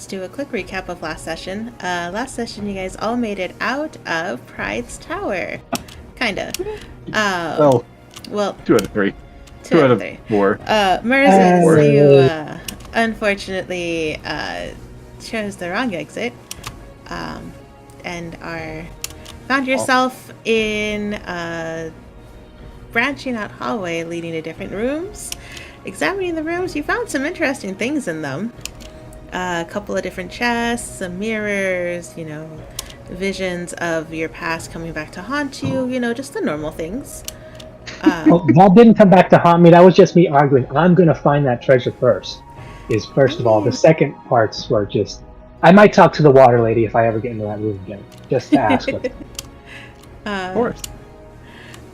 let's do a quick recap of last session. Last session, you guys all made it out of Pride's Tower. Kinda. Well, 2 out of 3. 2 out of 3. 4. Moses, you unfortunately chose the wrong exit, and found yourself in a branching out hallway leading to different rooms. Examining the rooms, you found some interesting things in them. A couple of different chests, some mirrors, visions of your past coming back to haunt you, just the normal things. That didn't come back to haunt me. That was just me arguing. I'm going to find that treasure first. Of all. The second parts were just... I might talk to the water lady if I ever get into that room again. Just to ask her. Of course.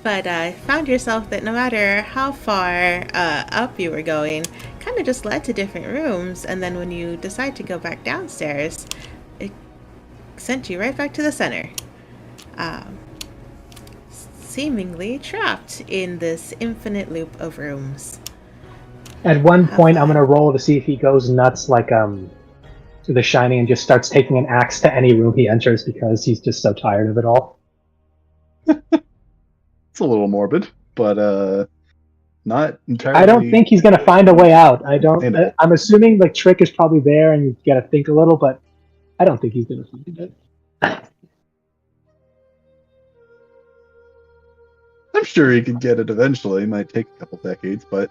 But found yourself that no matter how far up you were going, kind of just led to different rooms. And then when you decide to go back downstairs, it sent you right back to the center. Seemingly trapped in this infinite loop of rooms. At one point, I'm going to roll to see if he goes nuts like to The Shining and just starts taking an axe to any room he enters because he's just so tired of it all. It's a little morbid, but not entirely... I don't think he's going to find a way out. I'm assuming the trick is probably there and you got to think a little, but I don't think he's going to find it. I'm sure he could get it eventually. It might take a couple decades, but...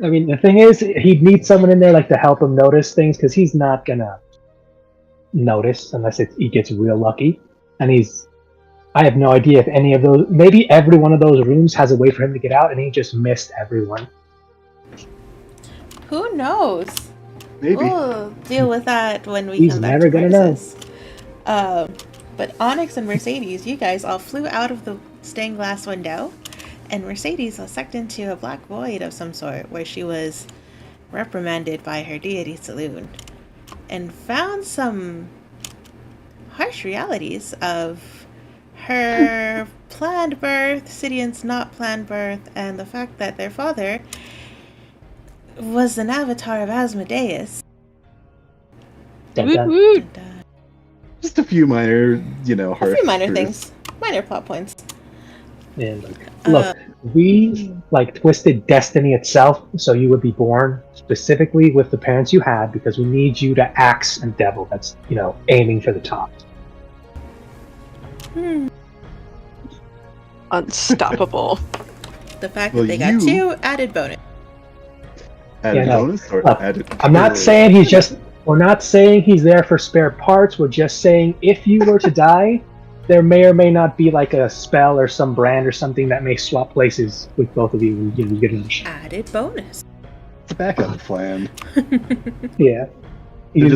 I mean, the thing is, he'd need someone in there to help him notice things, because he's not going to notice unless he gets real lucky. And I have no idea if any of those... Maybe every one of those rooms has a way for him to get out, and he just missed everyone. Who knows? Maybe. We'll deal with that when we come back to He's never going to know. But Onyx and Mercedes, you guys all flew out of the stained glass window, and Mercedes was sucked into a black void of some sort where she was reprimanded by her deity saloon and found some harsh realities of her planned birth, Sidian's not planned birth, and the fact that their father was an avatar of Asmodeus. Dun, dun. Just a few minor, harsh... A few minor things. Minor plot points. And look, we twisted destiny itself, so you would be born specifically with the parents you had, because we need you to axe and devil. That's aiming for the top. Unstoppable. The fact that they got 2 added bonus. Added bonus or look, added... I'm not saying we're not saying he's there for spare parts. We're just saying if you were to die, there may or may not be a spell or some brand or something that may swap places with both of you and you get an Added bonus. It's a backup plan. Yeah. You're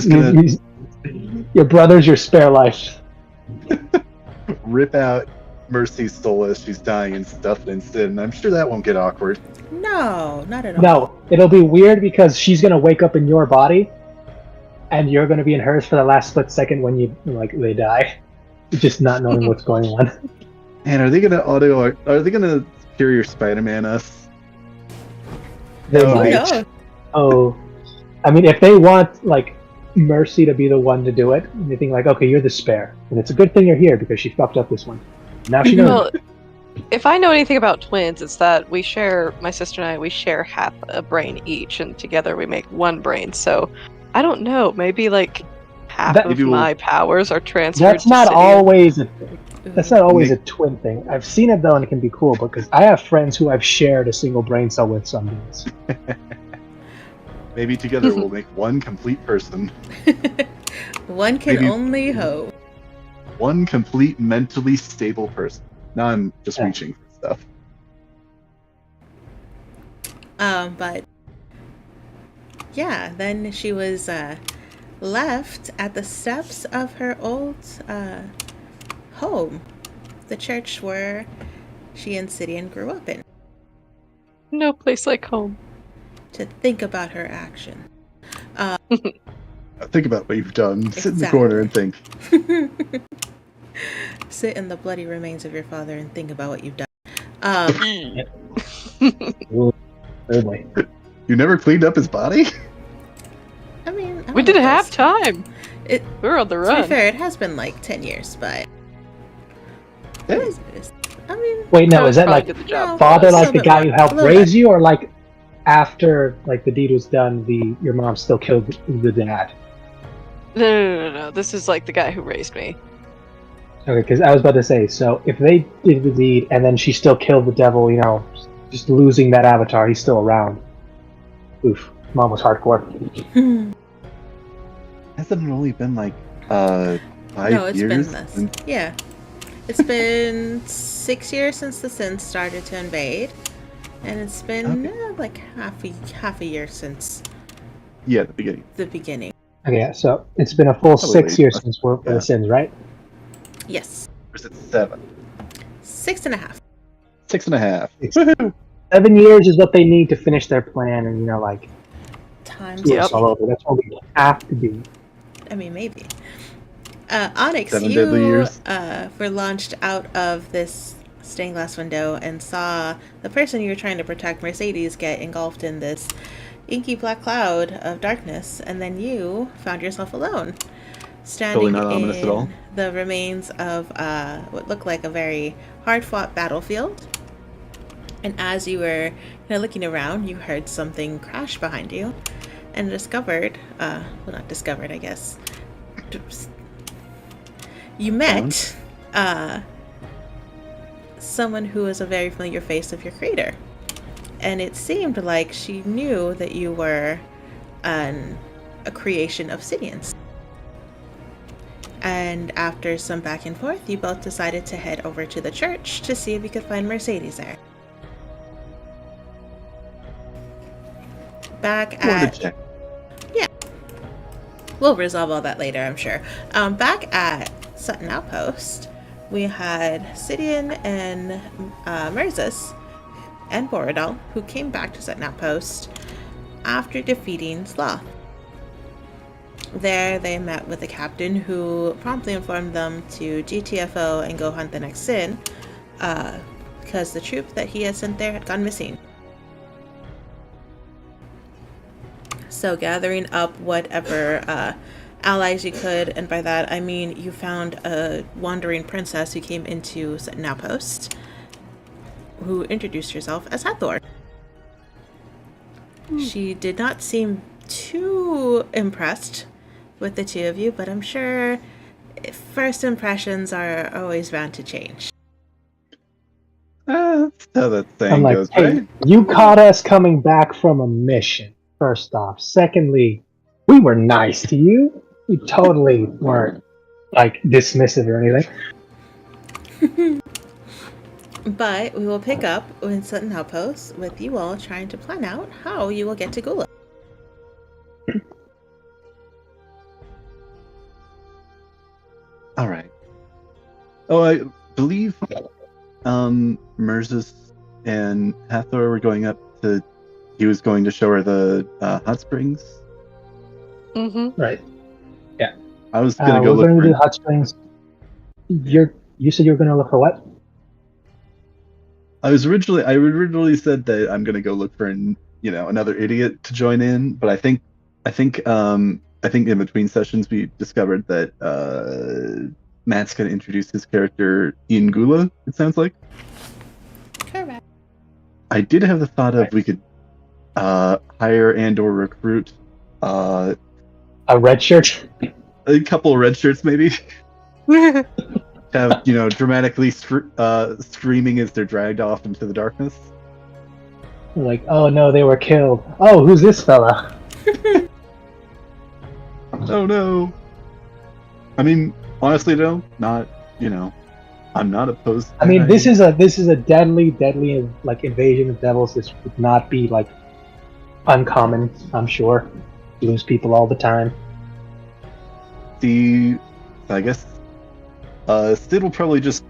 Your brother's your spare life. Rip out Mercy's soul as she's dying and stuff it instead, and I'm sure that won't get awkward. No, not at all. No, it'll be weird because she's going to wake up in your body and you're going to be in hers for the last split second when they die. Just not knowing what's going on. And are they gonna Superior Spider-Man us? They Oh, might. No. Oh, I mean, if they want Mercy to be the one to do it, and they think okay, you're the spare, and it's a good thing you're here because she fucked up this one. Now she knows. Well, if I know anything about twins, it's that my sister and I share half a brain each, and together we make one brain. So I don't know, maybe half of my powers are transferred. That's not to always a thing. That's not always a twin thing. I've seen it though, and it can be cool because I have friends who I've shared a single brain cell with some days. Maybe together we'll make one complete person. One can only hope. One complete mentally stable person. Now I'm just reaching for stuff. But yeah, then she was left at the steps of her old home, the church where she and Sidian grew up in. No place like home. To think about her action. Think about what you've done. Sit in the corner and think. Sit in the bloody remains of your father and think about what you've done. Oh boy. You never cleaned up his body? I mean, We didn't have time. We're on the run. To be fair, it has been like 10 years, but... Hey. I mean... Wait, no, is that like father, like the guy who helped raise you, or like after like the deed was done, your mom still killed the dad? No. This is like the guy who raised me. Okay, because I was about to say, so if they did the deed and then she still killed the devil, just losing that avatar, he's still around. Oof, mom was hardcore. Hasn't it only been like 5 years? No, it's been less. Yeah. It's been 6 years since the Sins started to invade. And it's been like half a year since... Yeah, the beginning. Okay, so it's been a full 6 years since we're for the Sins, right? Yes. Or is it 7? 6.5. 6.5. 7 years is what they need to finish their plan, and times all over. That's what we have to do. I mean, maybe. Onyx, 7 deadly years. were launched out of this stained glass window and saw the person you were trying to protect, Mercedes, get engulfed in this inky black cloud of darkness, and then you found yourself alone, standing in the remains of what looked like a very hard-fought battlefield. And as you were looking around, you heard something crash behind you, and discovered, not discovered, I guess. You met someone who was a very familiar face of your creator. And it seemed like she knew that you were a creation of Sidians. And after some back and forth, you both decided to head over to the church to see if you could find Mercedes there. Yeah. We'll resolve all that later, I'm sure. Back at Sutton Outpost, we had Sidian and Mirzus and Borodal, who came back to Sutton Outpost after defeating Sloth. There, they met with the captain, who promptly informed them to GTFO and go hunt the next Sin, because the troop that he had sent there had gone missing. So gathering up whatever allies you could, and by that I mean you found a wandering princess who came into Sutton Outpost, who introduced herself as Hathor. She did not seem too impressed with the two of you, but I'm sure first impressions are always bound to change. That's how that I'm saying like, goes, hey, right? you caught us coming back from a mission, first off. Secondly, we were nice to you. We totally weren't, dismissive or anything. But we will pick up in Sutton Outpost with you all trying to plan out how you will get to Gula. All right. Oh, I believe Mirzus and Hathor were going up to... He was going to show her the hot springs. Mm-hmm. Right. Yeah. I was going to go look for... We're going to do hot hot springs. You said you were going to look for what? I originally said that I'm going to go look for another idiot to join in, but I think in between sessions we discovered that Matt's going to introduce his character in Gula, it sounds like. Correct. I did have the thought of we could hire and or recruit a red shirt? A couple of red shirts, maybe. Have, dramatically screaming as they're dragged off into the darkness. Like, oh no, they were killed. Oh, who's this fella? Oh no. I mean, honestly though, not, I'm not opposed to this is a deadly invasion of devils. This would not be uncommon, I'm sure. Lose people all the time. I guess Sid will probably just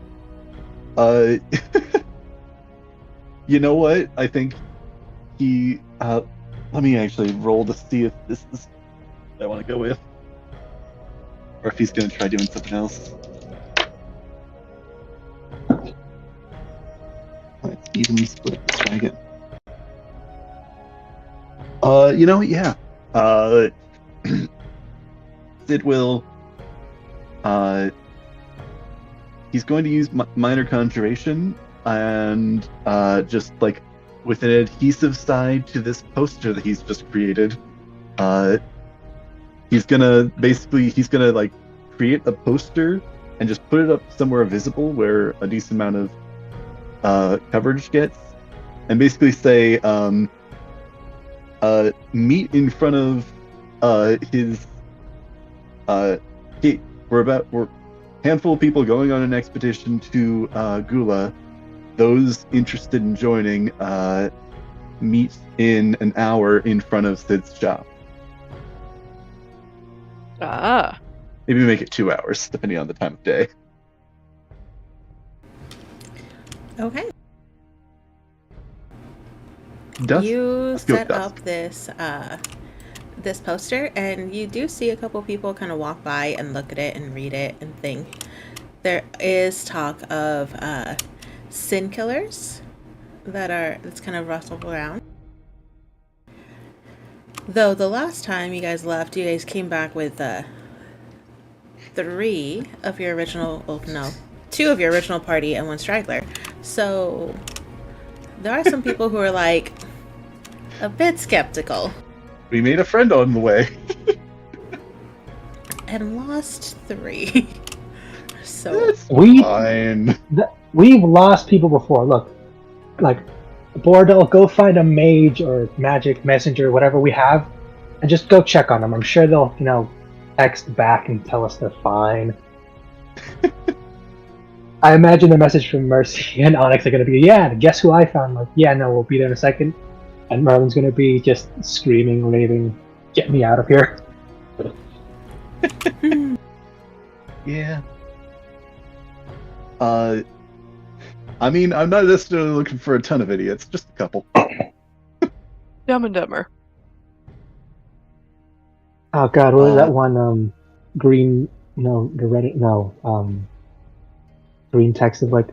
you know what? I think he let me actually roll to see if this is what I want to go with. Or if he's gonna try doing something else. Let's evenly split this dragon. Yeah. Sid will, he's going to use minor conjuration and just like with an adhesive side to this poster that he's just created. He's gonna like create a poster and just put it up somewhere visible where a decent amount of coverage gets, and basically say, meet in front of his. We're a handful of people going on an expedition to Gula. Those interested in joining meet in an hour in front of Sid's shop. Maybe make it 2 hours, depending on the time of day. Okay. You set up this this poster, and you do see a couple people kind of walk by and look at it and read it and think. There is talk of sin killers that's kind of rustled around. Though the last time you guys left, you guys came back with 2 of your original party and 1 straggler. So there are some people who are like a bit skeptical. We made a friend on the way. And lost 3. So that's fine. We've lost people before. Look, like, Bordel, go find a mage or magic messenger, whatever we have, and just go check on them. I'm sure they'll, text back and tell us they're fine. I imagine the message from Mercy and Onyx are going to be, yeah, guess who I found? Like, yeah, no, we'll be there in a second. And Merlin's going to be just screaming, raving, get me out of here. Yeah. I mean, I'm not necessarily looking for a ton of idiots, just a couple. Dumb and Dumber. Oh god, what was that one, green text of like,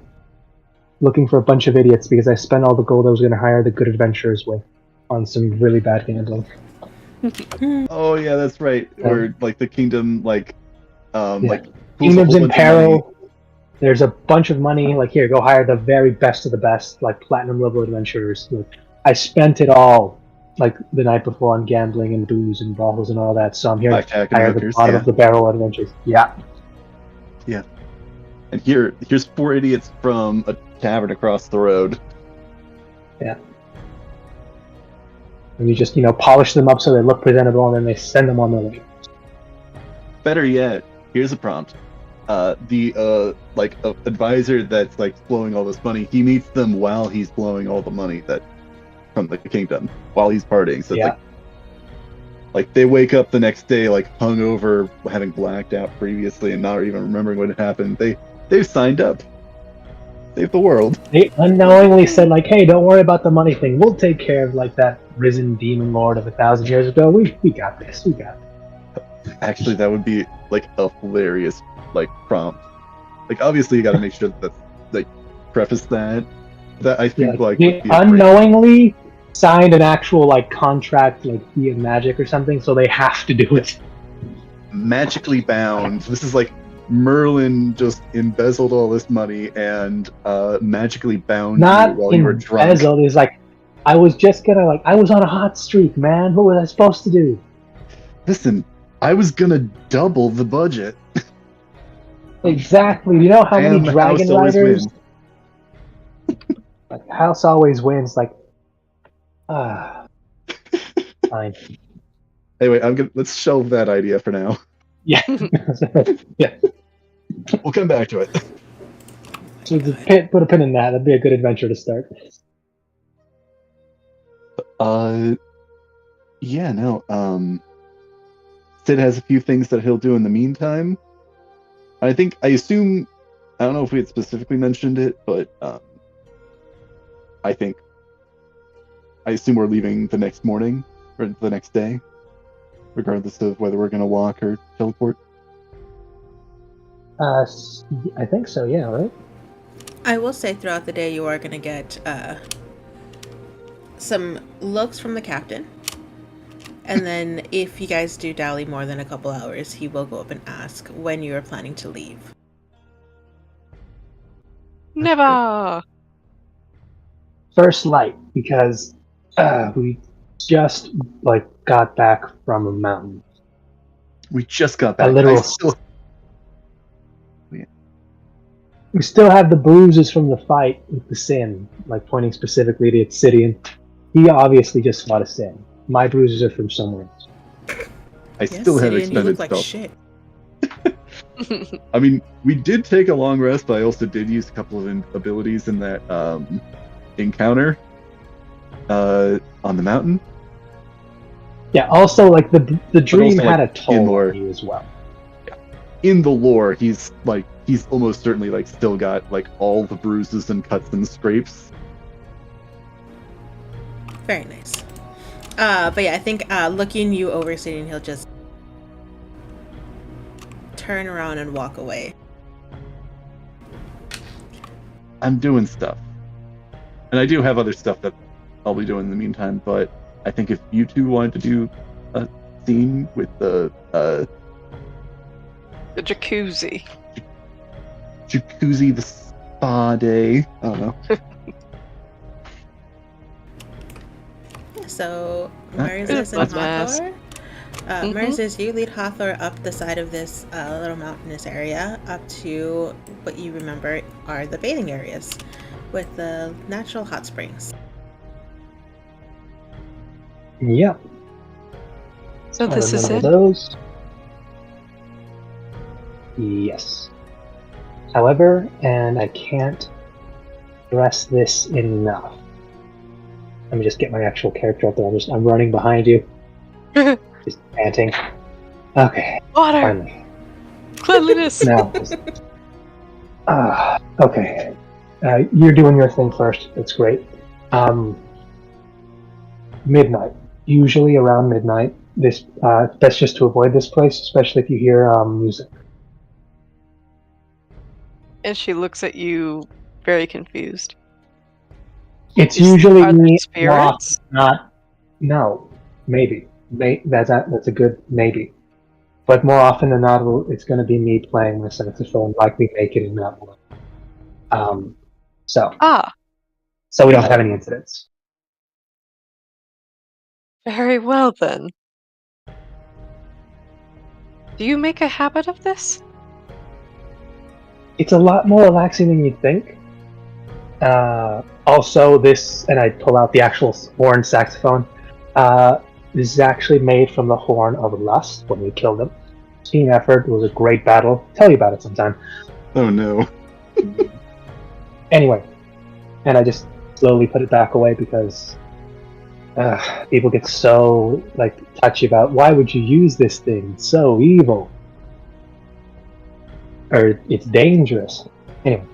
looking for a bunch of idiots because I spent all the gold I was going to hire the good adventurers with on some really bad gambling. Oh yeah, that's right. Or like the kingdom, like Kingdom's in peril. There's a bunch of money. Like, here, go hire the very best of the best, like platinum level adventurers. Like, I spent it all, like the night before, on gambling and booze and brothels and all that. So I'm here to hire the bottom of the barrel adventures. Yeah. Yeah. And here's 4 idiots from a tavern across the road. Yeah. And you just, polish them up so they look presentable, and then they send them on their way. Better yet, here's a prompt. The advisor that's like blowing all this money, he meets them while he's blowing all the money that from the kingdom while he's partying. So it's like they wake up the next day like hungover, having blacked out previously and not even remembering what had happened. They've signed up. Save the world. They unknowingly said like, hey, don't worry about the money thing. We'll take care of like that risen demon lord of 1,000 years ago. We got this. We got it. Actually, that would be like a hilarious like prompt. Like obviously you got to make sure that's like preface that I think like they unknowingly signed an actual like contract like Fee of Magic or something, so they have to do it. Magically bound. This is like Merlin just embezzled all this money and magically bound you while you were drunk. Not embezzled. It's like I was just gonna I was on a hot streak, man. What was I supposed to do? Listen, I was gonna double the budget. Exactly. You know how many dragon riders? Like, House always wins. Like, fine. Anyway, let's shelve that idea for now. Yeah. Yeah. We'll come back to it. So put a pin in that. That'd be a good adventure to start. Yeah, no. Sid has a few things that he'll do in the meantime. I assume, I don't know if we had specifically mentioned it, but I assume we're leaving the next morning or the next day, regardless of whether we're going to walk or teleport. I think so, yeah, right? I will say throughout the day you are going to get some looks from the captain, And then if you guys do dally more than a couple hours, he will go up and ask when you are planning to leave. Never! First light, because we just got back from a mountain. We just got back. A literal. We still have the bruises from the fight with the Sin, pointing specifically to Obsidian. He obviously just fought a Sin. My bruises are from somewhere else. I still have extended like spell. Shit. I mean, we did take a long rest, but I also did use a couple of abilities in that encounter on the mountain. Yeah, also, the dream had a toll on you as well. Yeah. In the lore, he's almost certainly still got all the bruises and cuts and scrapes. Very nice. But yeah, I think looking you over, sitting, he'll just turn around and walk away. I'm doing stuff. And I do have other stuff that I'll be doing in the meantime, but I think if you two wanted to do a scene with the jacuzzi. The spa day. I don't know. So, Moses and Hathor. Moses, you lead Hathor up the side of this little mountainous area up to what you remember are the bathing areas with the natural hot springs. Yep. So this is it? Those. Yes. However, and I can't stress this enough. Let me just get my actual character up there. I'm running behind you. Just panting. Okay. Water! Finally. Cleanliness! Now. Okay. You're doing your thing first. That's great. Midnight. Usually around midnight. This best just to avoid this place, especially if you hear music. And she looks at you very confused. It's usually me. Spirits? No. Maybe. That's a good maybe. But more often than not, it's going to be me playing my saxophone like we make it in that one. So we don't have any incidents. Very well then. Do you make a habit of this? It's a lot more relaxing than you'd think. Also, this, and I pull out the actual horn saxophone. This is actually made from the horn of Lust when we killed him. Team effort. It was a great battle. Tell you about it sometime. Oh no. Anyway, and I just slowly put it back away because people get so touchy about why would you use this thing? It's so evil. Or it's dangerous. Anyway,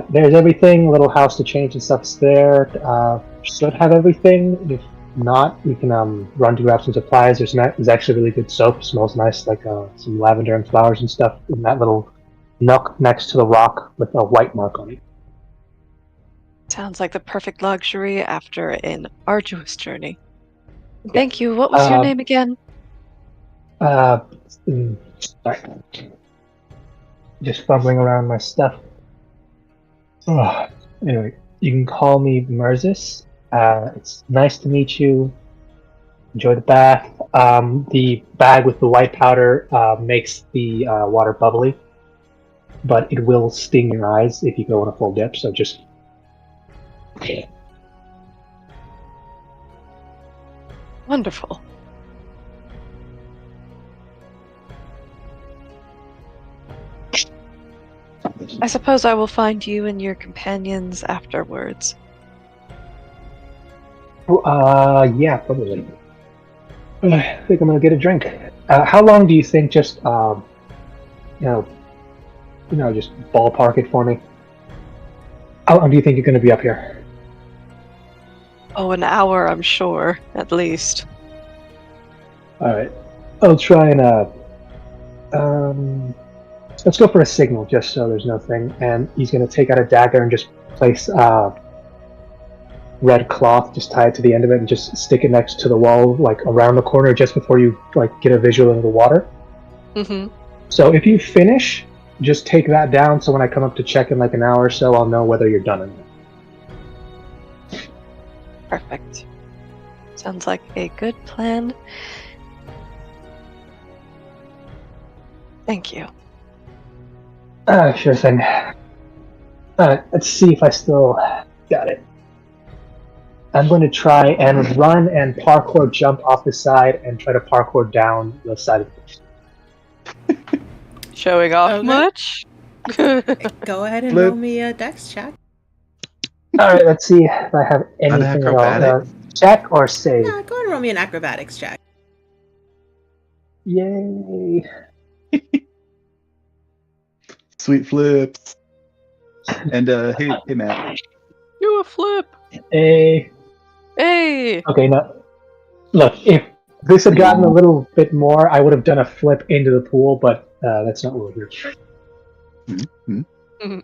there's everything. Little house to change and stuff's there. Should have everything. If not, we can run to grab some supplies. There's actually really good soap. Smells nice, some lavender and flowers and stuff in that little nook next to the rock with a white mark on it. Sounds like the perfect luxury after an arduous journey. Thank you. What was your name again? Sorry. Just fumbling around my stuff. Anyway, you can call me Murzus. It's nice to meet you. Enjoy the bath. The bag with the white powder makes the water bubbly, but it will sting your eyes if you go in a full dip, so just... Wonderful. I suppose I will find you and your companions afterwards. Yeah, probably. I think I'm gonna get a drink. How long do you think? Just, just ballpark it for me. How long do you think you're gonna be up here? Oh, an hour, I'm sure, at least. All right, I'll try and let's go for a signal, just so there's no thing. And he's gonna take out a dagger and just place red cloth, just tie it to the end of it, and just stick it next to the wall, like around the corner, just before you like get a visual of the water. Mm-hmm. So if you finish, just take that down. So when I come up to check in like an hour or so, I'll know whether you're done or not. Perfect. Sounds like a good plan. Thank you. Sure thing. Let's see if I still got it. I'm going to try and run and parkour jump off the side and try to parkour down the side of the Showing off much? Go ahead and roll me a dex check. Alright, let's see if I have anything at all. Check or save? Yeah, go ahead and roll me an acrobatics check. Yay. Sweet flips. And hey Matt. You a flip. Hey. Okay, no. Look, if this had gotten a little bit more, I would have done a flip into the pool, but that's not what we're here. Mm-hmm. Mm-hmm.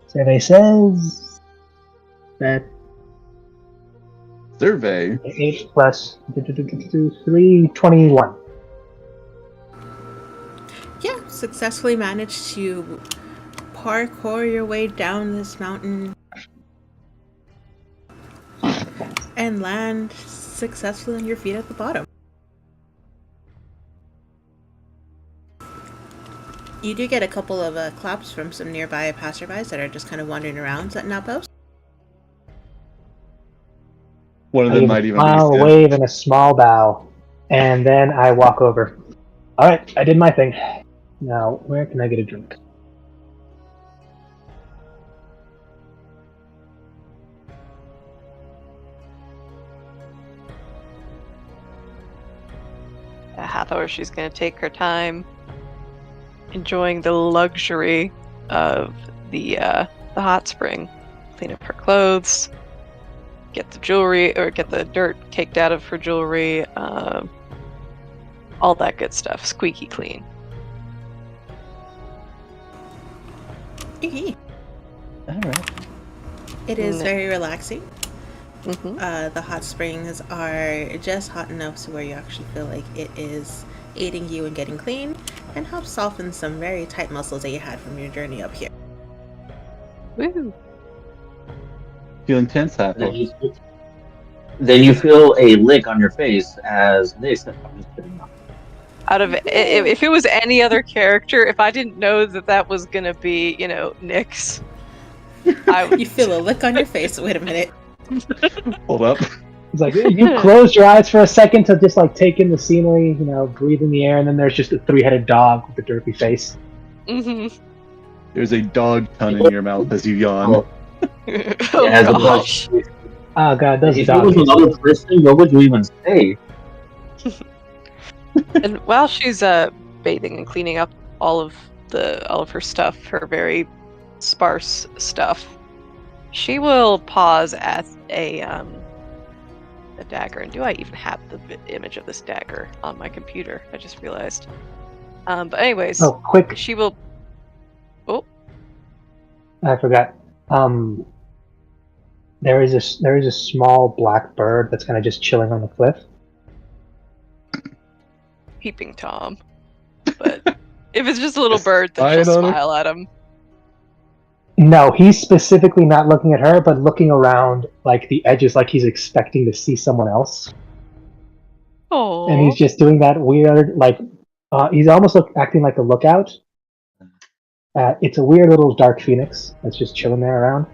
Survey says that Survey 8 plus 3, 21. Yeah, successfully managed to parkour your way down this mountain and land successfully on your feet at the bottom. You do get a couple of claps from some nearby passerbys that are just kind of wandering around setting outposts. One of them might even be a wave and a small bow, and then I walk over. All right, I did my thing. Now, where can I get a drink? Hathor, she's going to take her time, enjoying the luxury of the hot spring. Clean up her clothes, get the jewelry, or get the dirt caked out of her jewelry, all that good stuff. Squeaky clean. Alright. It is very relaxing. Mm-hmm. The hot springs are just hot enough to where you actually feel like it is aiding you in getting clean and helps soften some very tight muscles that you had from your journey up here. Woo! Feeling tense, Hathor. Then you feel a lick on your face as they said, I'm just kidding. Out of if it was any other character, if I didn't know that was gonna be, Nyx, I would... You feel a lick on your face. Wait a minute. Hold up. It's like you close your eyes for a second to just like take in the scenery, breathe in the air, and then there's just a 3-headed dog with a derpy face. Mm-hmm. There's a dog ton in your mouth as you yawn. Gosh. Oh god, those if dogs. it was another person, what would you even say? And while she's bathing and cleaning up all of her stuff, her very sparse stuff, she will pause at a dagger. And do I even have the image of this dagger on my computer? I just realized. But anyways, quick! She will. Oh, I forgot. There is a small black bird that's kind of just chilling on the cliff. Peeping Tom. But if it's just a little bird, then she'll smile at him. No, he's specifically not looking at her, but looking around like the edges, like he's expecting to see someone else. Oh. And he's just doing that weird, like he's almost acting like a lookout. It's a weird little dark phoenix that's just chilling there around.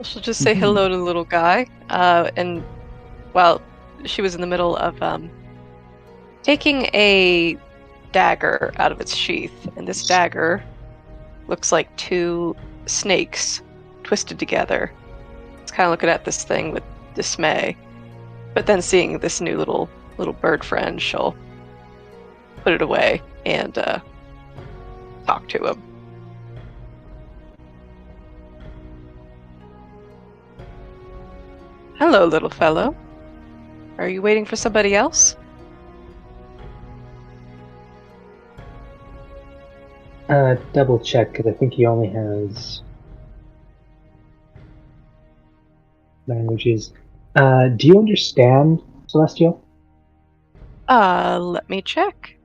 She'll just say hello to the little guy, and while she was in the middle of taking a dagger out of its sheath, and this dagger looks like 2 snakes twisted together. It's kind of looking at this thing with dismay, but then seeing this new little bird friend, she'll put it away and talk to him. Hello, little fellow. Are you waiting for somebody else? Double check, because I think he only has languages. Do you understand Celestial? Let me check.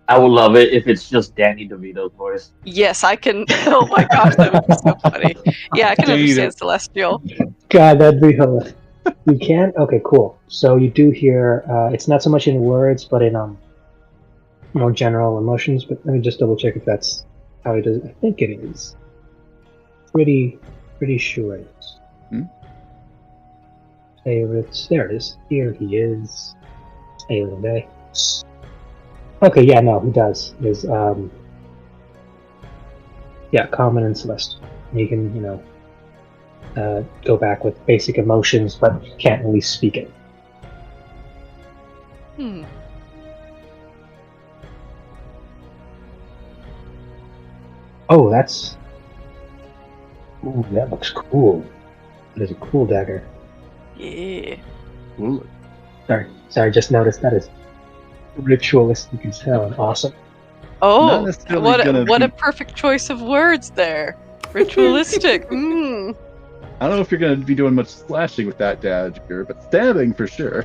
I would love it if it's just Danny DeVito's voice. Yes, I can. Oh my gosh, that would be so funny. Yeah, I can understand Celestial. God, that'd be hilarious. You can? Okay, cool. So you do hear, it's not so much in words, but in more general emotions, but let me just double check if that's how he does it. I think it is. Pretty sure it is. Favorites. There it is. Here he is. Alien Day. Okay, yeah, no, he does. There's, Common and Celeste. You can, go back with basic emotions, but can't really speak it. Oh, that's... Ooh, that looks cool. That is a cool dagger. Yeah. Ooh. Sorry, just noticed that is ritualistic as hell and awesome. Oh, what a perfect choice of words there. Ritualistic. I don't know if you're going to be doing much slashing with that dagger, but stabbing for sure.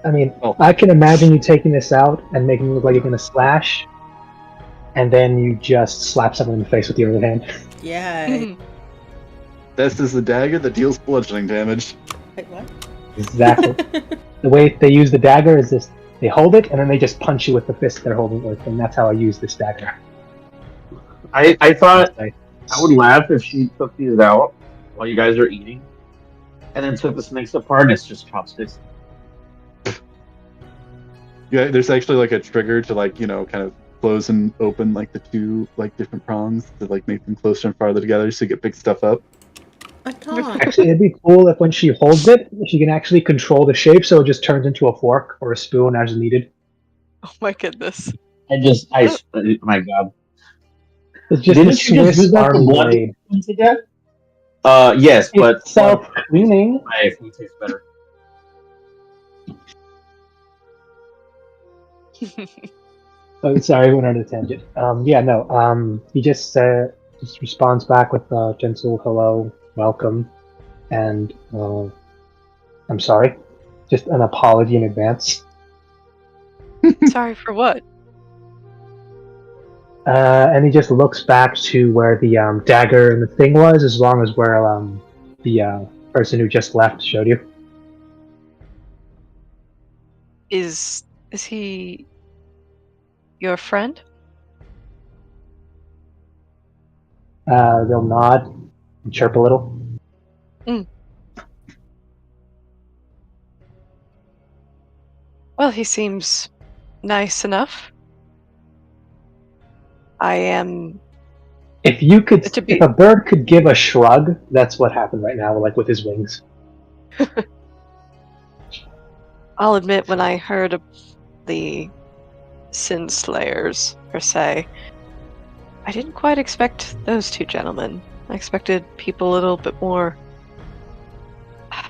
I mean, I can imagine you taking this out and making it look like you're going to slash, and then you just slap someone in the face with your other hand. Yeah. This is the dagger that deals bludgeoning damage. Wait, what? Exactly. The way they use the dagger is this: they hold it and then they just punch you with the fist they're holding with, and that's how I use this dagger. I thought I would laugh if she took these out while you guys are eating, and then took the snakes apart and it's just chopsticks. Yeah, there's actually like a trigger to kind of close and open the two different prongs to make them closer and farther together so you get big stuff up. I can't. Actually, it'd be cool if when she holds it, she can actually control the shape so it just turns into a fork or a spoon as needed. Oh my goodness. My God. It's just Didn't a you just use that Army to blood blade. to death? Yes, but It's self-cleaning. my food tastes better. Oh, sorry, I went on a tangent. He just responds back with a gentle hello, welcome, and I'm sorry. Just an apology in advance. Sorry for what? And he just looks back to where the dagger and the thing was, as long as where the person who just left showed you. Is he your friend? They'll nod and chirp a little. Well, he seems nice enough. I am. If a bird could give a shrug, that's what happened right now, with his wings. I'll admit, when I heard of the Sin Slayers, per se, I didn't quite expect those two gentlemen. I expected people a little bit more,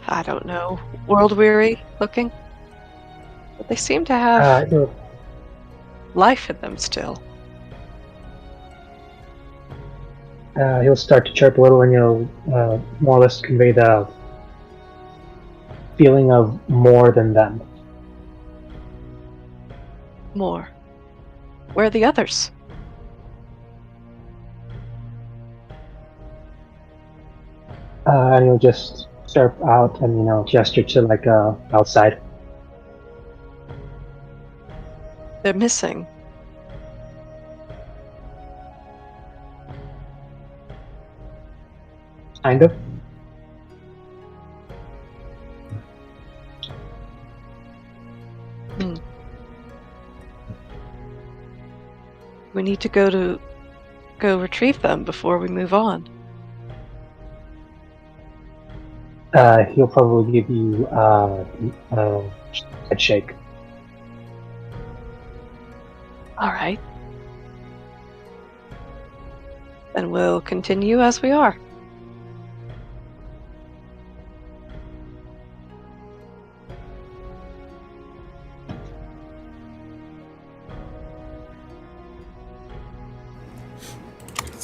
I don't know, world-weary looking. But they seem to have life in them still. He'll start to chirp a little, and you'll more or less convey the feeling of more than them. More. Where are the others? And he'll just start out and gesture to outside. They're missing. Kind of. We need to go retrieve them before we move on. He'll probably give you a head shake. All right. Then we'll continue as we are.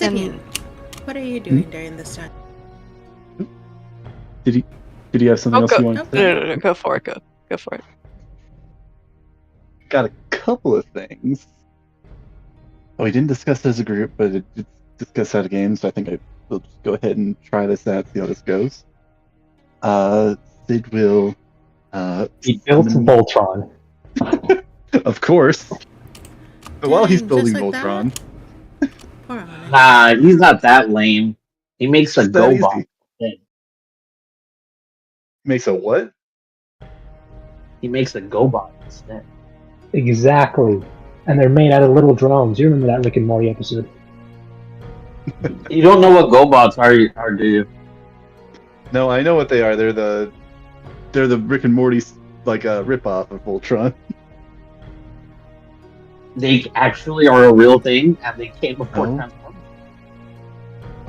Sidian, what are you doing during this time? Did you have something else you wanted to say? No, go for it. Go for it. Got a couple of things. Oh, we didn't discuss it as a group, but it's discussed out of game, so I think we'll just go ahead and try this out, see how this goes. Sid will He built Voltron. of course. But while he's Dang, building just like Voltron, Poor Onyx. Nah, he's not that lame. He makes a It's that GoBot. easy. Makes a what? He makes a GoBot instead. Exactly. And they're made out of little drones. You remember that Rick and Morty episode? You don't know what GoBots are, do you? No, I know what they are. They're the Rick and Morty like a ripoff of Voltron. They actually are a real thing, and they came before Oh. Transformers.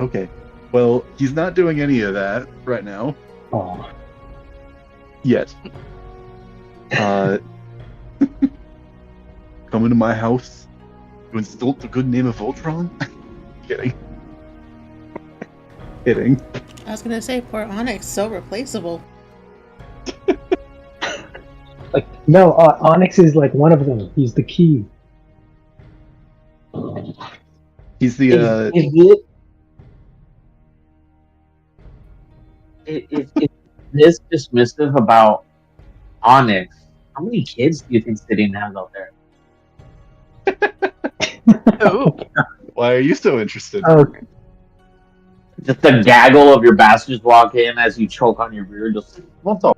Okay. Well, he's not doing any of that right now. Oh. Yet. Come into my house to insult the good name of Voltron? Kidding. Kidding. I was gonna say, poor Onyx, so replaceable. Like, no, Onyx is like one of them. He's the key. He's the If this dismissive about Onyx, how many kids do you think Sidian has out there? Oh, Why are you so interested? Oh, Just the gaggle of your bastards walk in as you choke on your beer. Just what the?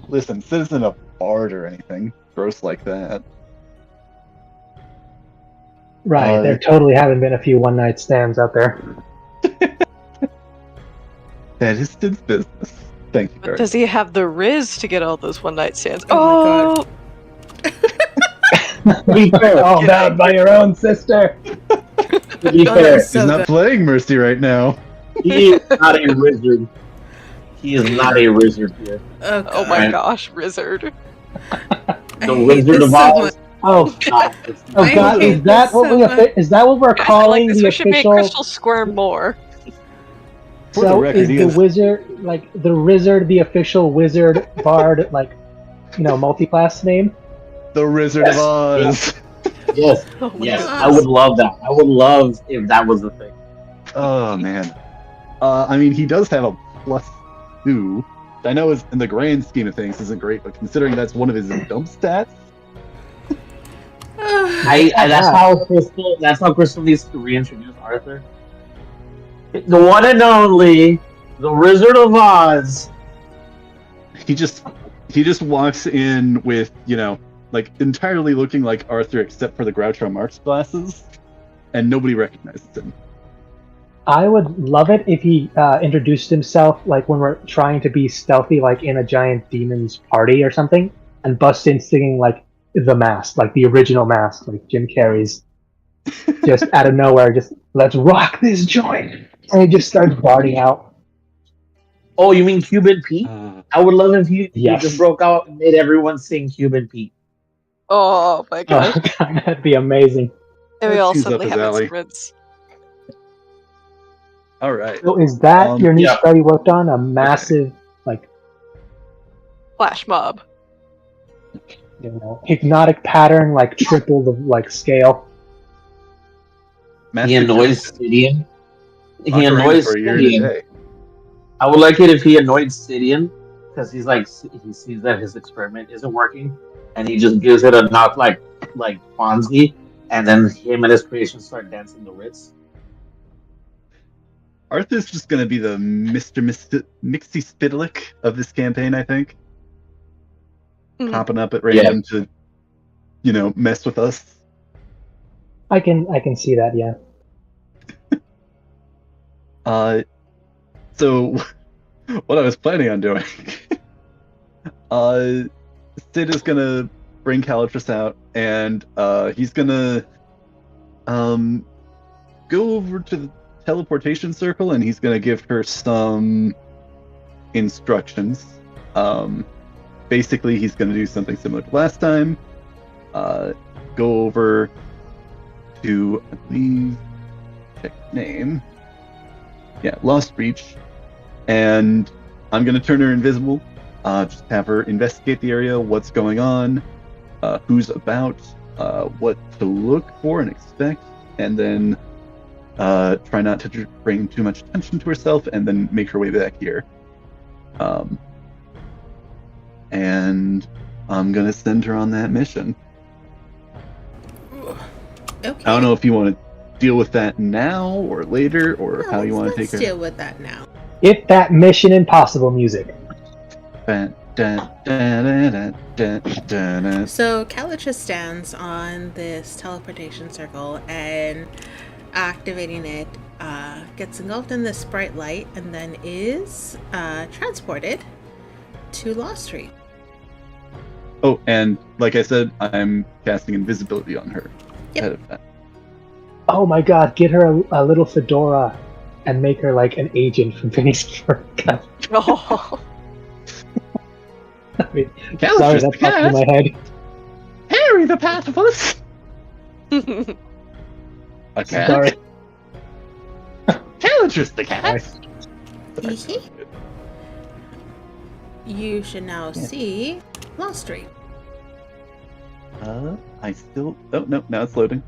Listen, Sid isn't a bard or anything gross like that. right. There totally haven't been a few one-night stands out there. That is Sid's business. Thank you but very does he have the riz to get all those one night stands? Oh my To be fair, All bound by your own sister. to be Oh, fair, that's so He's not good. playing Mercy right now. he is not a wizard. He is not a wizard here. Oh, Oh God. my Right. gosh, Wizard. I The hate Wizard this of so Oz. much. Oh, God, oh I God! hate Is that this what so we? much. Is that what we're Guys, I calling like this. the We should make official? Crystal squirm more. For the So record, is he the is- wizard like the wizard the official wizard bard like multi-class name? The Wizard Yes. of Oz. yes, Oh my yes, goodness. I would love that. I would love if that was the thing. Oh man. I mean, he does have a +2. I know in the grand scheme of things isn't great, but considering that's one of his dump stats, That's how Crystal needs to reintroduce Arthur. The one and only, the Wizard of Oz. he just walks in with, like entirely looking like Arthur except for the Groucho Marx glasses, and nobody recognizes him. I would love it if he introduced himself like when we're trying to be stealthy, like in a giant demon's party or something, and busts in singing like the Mask, like the original Mask, like Jim Carrey's, just out of nowhere, just let's rock this joint, and he just starts barding out. Oh, you mean Cuban Pete? I would love if he Yes. just broke out and made everyone sing Cuban Pete. Oh my gosh. Oh, God, that'd be amazing. And we all Choose up suddenly his have alley. instruments. All right. So is that your new yeah. spell you worked on? A massive, Flash mob. hypnotic pattern, like triple the scale. He Master annoys Johnson. Sidian. He Lock her in annoys for a year and a Sidian. day. I would like it if he annoyed Sidian because he sees that his experiment isn't working, and he just gives it a knock like Fonzie, and then him and his creation start dancing the Ritz. Arthur's just gonna be the Mr. Mixie Spitalik of this campaign, I think. Mhm. Popping up at random to, mess with us. I can see that. Yeah. So what I was planning on doing, Sid is gonna bring Calatrus out, and he's gonna go over to the teleportation circle, and he's gonna give her some instructions. Basically, he's gonna do something similar to last time. Go over to, I believe, check name. Yeah, Lost Reach. And I'm going to turn her invisible. Just have her investigate the area, what's going on, who's about, what to look for and expect, and then try not to bring too much attention to herself, and then make her way back here. And I'm going to send her on that mission. Okay. I don't know if you want to deal with that now or later, or how you want to take her. Let's deal with that now. If that Mission Impossible music. So Kalitcha stands on this teleportation circle, and activating it gets engulfed in this bright light and then is transported to Lost Street. Oh, and like I said, I'm casting invisibility on her. Yep. Ahead of that. Oh my god, get her a little fedora and make her like an agent from Phineas Ferb. Oh. I mean, Caliph sorry, just that popped in my head. Harry the Pacifist! A cat? Sorry. Caliph the cat! You should now see Lost Street. I still... Oh, no, now it's loading.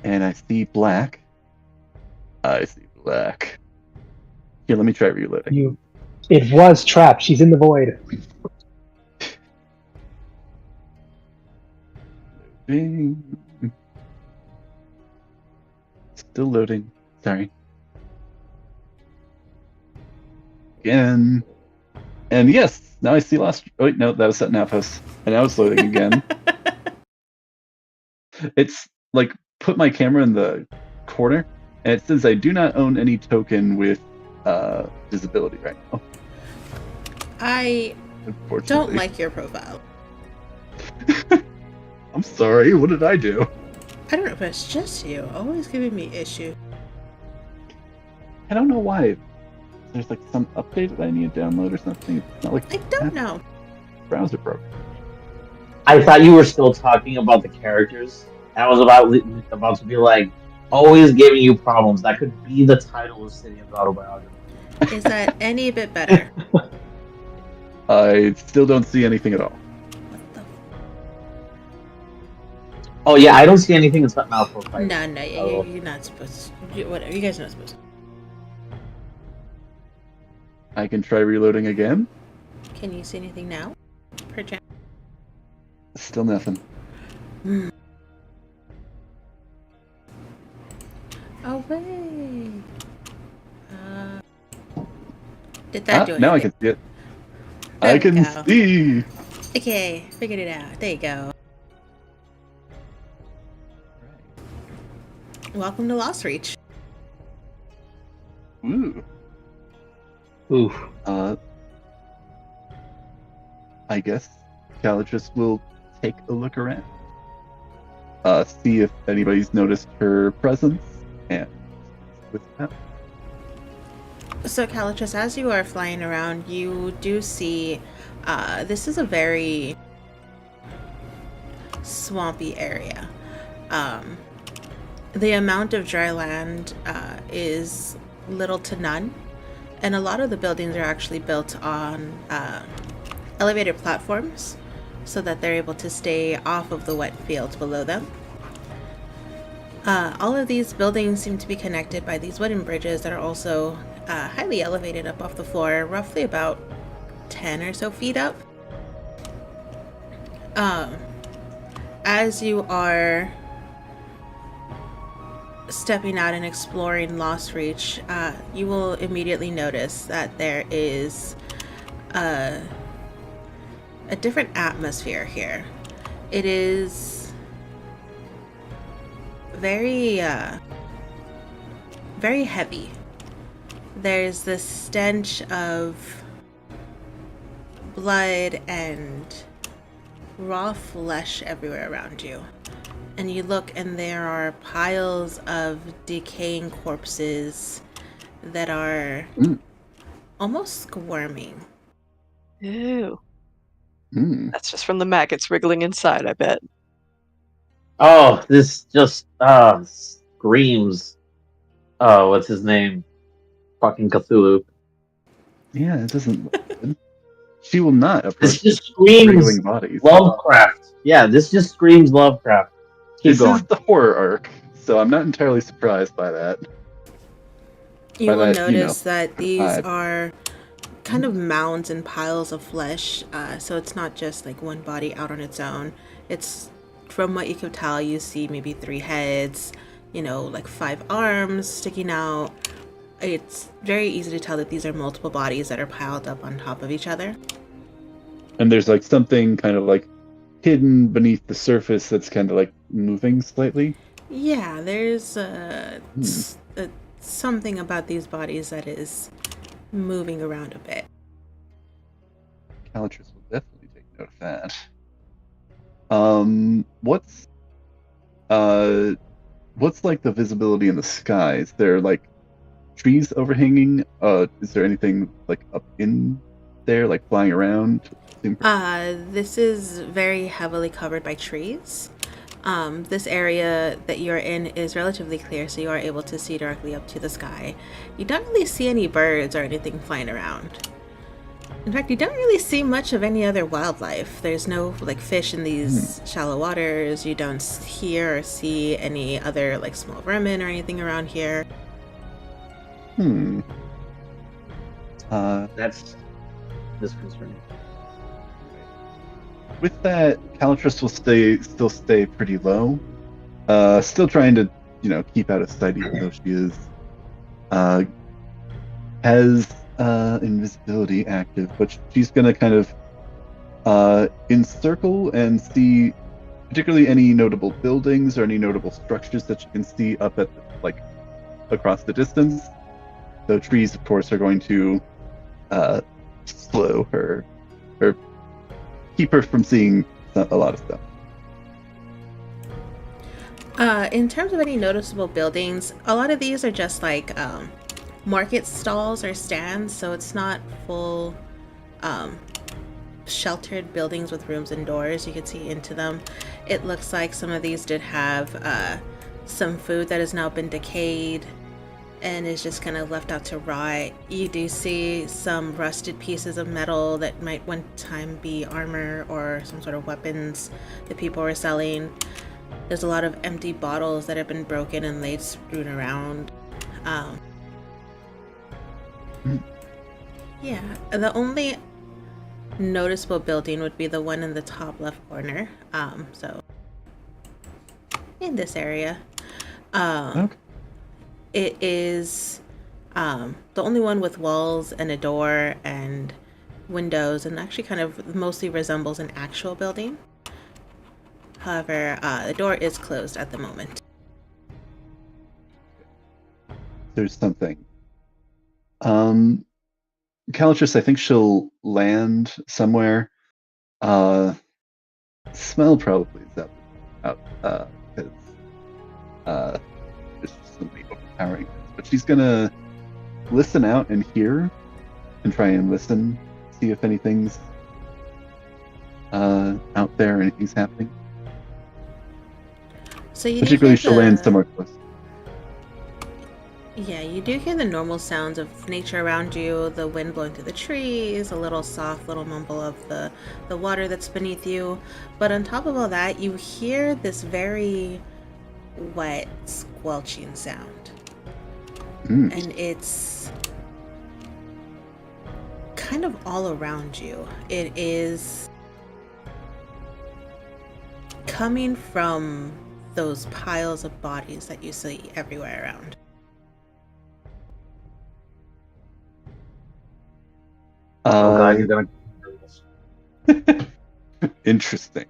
And I see black. Here, let me try reloading. It was trapped. She's in the void. Still loading. Sorry. Again. And yes, now I see Lost. Oh, wait, no, that was setting outposts. And now it's loading again. It's like put my camera in the corner, and it says I do not own any token with visibility right now. I don't like your profile. I'm sorry, what did I do? I don't know if it's just you. Always giving me issue. I don't know why. There's like some update that I need to download or something. It's not like I don't know. Browser broke. I thought you were still talking about the characters. I was about to be like, always giving you problems. That could be the title of Cydian's autobiography. Is that any bit better? I still don't see anything at all. What the? Oh yeah, I don't see anything except mouthful fight. No, you're not supposed to. Whatever, you guys are not supposed to. I can try reloading again. Can you see anything now? Perchance. Still nothing. Oh wait. Did that do it? Now I can see it. There I can we see. Okay, figured it out. There you go. Welcome to Lost Reach. Ooh. Oof. I guess Calidris will take a look around. See if anybody's noticed her presence, and with that. So, Calidris, as you are flying around, you do see this is a very swampy area. The amount of dry land is little to none, and a lot of the buildings are actually built on elevated platforms so that they're able to stay off of the wet fields below them. All of these buildings seem to be connected by these wooden bridges that are also highly elevated up off the floor, roughly about 10 or so feet up. As you are stepping out and exploring Lost Reach, you will immediately notice that there is a different atmosphere here. It is very very heavy. There's this stench of blood and raw flesh everywhere around you. And you look and there are piles of decaying corpses that are almost squirming. Ew. That's just from the maggots wriggling inside, I bet. Oh, this just screams. Oh, what's his name? Fucking Cthulhu. Yeah, it doesn't look good. She will not This approach just screams wriggling bodies. Lovecraft. Yeah, this just screams Lovecraft. Keep This going. is the horror arc, so I'm not entirely surprised by that. You will notice that these vibe. are kind of mounds and piles of flesh, so it's not just like one body out on its own. It's, from what you could tell, you see maybe 3 heads, like 5 arms sticking out. It's very easy to tell that these are multiple bodies that are piled up on top of each other. And there's like something kind of like hidden beneath the surface that's kind of like moving slightly. Yeah, there's something about these bodies that is moving around a bit. Calatrus will definitely take note of that. What's like the visibility in the sky? Is there like trees overhanging? Is there anything like up in there, like flying around? This is very heavily covered by trees. This area that you're in is relatively clear, so you are able to see directly up to the sky. You don't really see any birds or anything flying around. In fact, you don't really see much of any other wildlife. There's no like fish in these shallow waters. You don't hear or see any other like small vermin or anything around here. That's disconcerting. With that, Calatrus will still stay pretty low. Still trying to, keep out of sight even though she is has invisibility active, but she's gonna kind of encircle and see particularly any notable buildings or any notable structures that you can see up at across the distance. So trees, of course, are going to slow her or keep her from seeing a lot of stuff. In terms of any noticeable buildings, a lot of these are just like market stalls or stands, so it's not full sheltered buildings with rooms and doors. You can see into them. It looks like some of these did have some food that has now been decayed and is just kind of left out to rot. You do see some rusted pieces of metal that might one time be armor or some sort of weapons that people were selling. There's a lot of empty bottles that have been broken and laid strewn around. Yeah, the only noticeable building would be the one in the top left corner. So in this area. Okay. It is the only one with walls and a door and windows, and actually kind of mostly resembles an actual building. However, the door is closed at the moment. There's something. Calatrus, I think she'll land somewhere. Smell probably is out because it's just something overpowering. But she's gonna listen out and hear, and try and listen, see if anything's out there, anything's happening. So you particularly, she'll land somewhere close. Yeah, you do hear the normal sounds of nature around you, the wind blowing through the trees, a little soft little mumble of the water that's beneath you. But on top of all that, you hear this very wet, squelching sound. And it's kind of all around you. It is coming from those piles of bodies that you see everywhere around. Oh god, you're gonna do this. Interesting.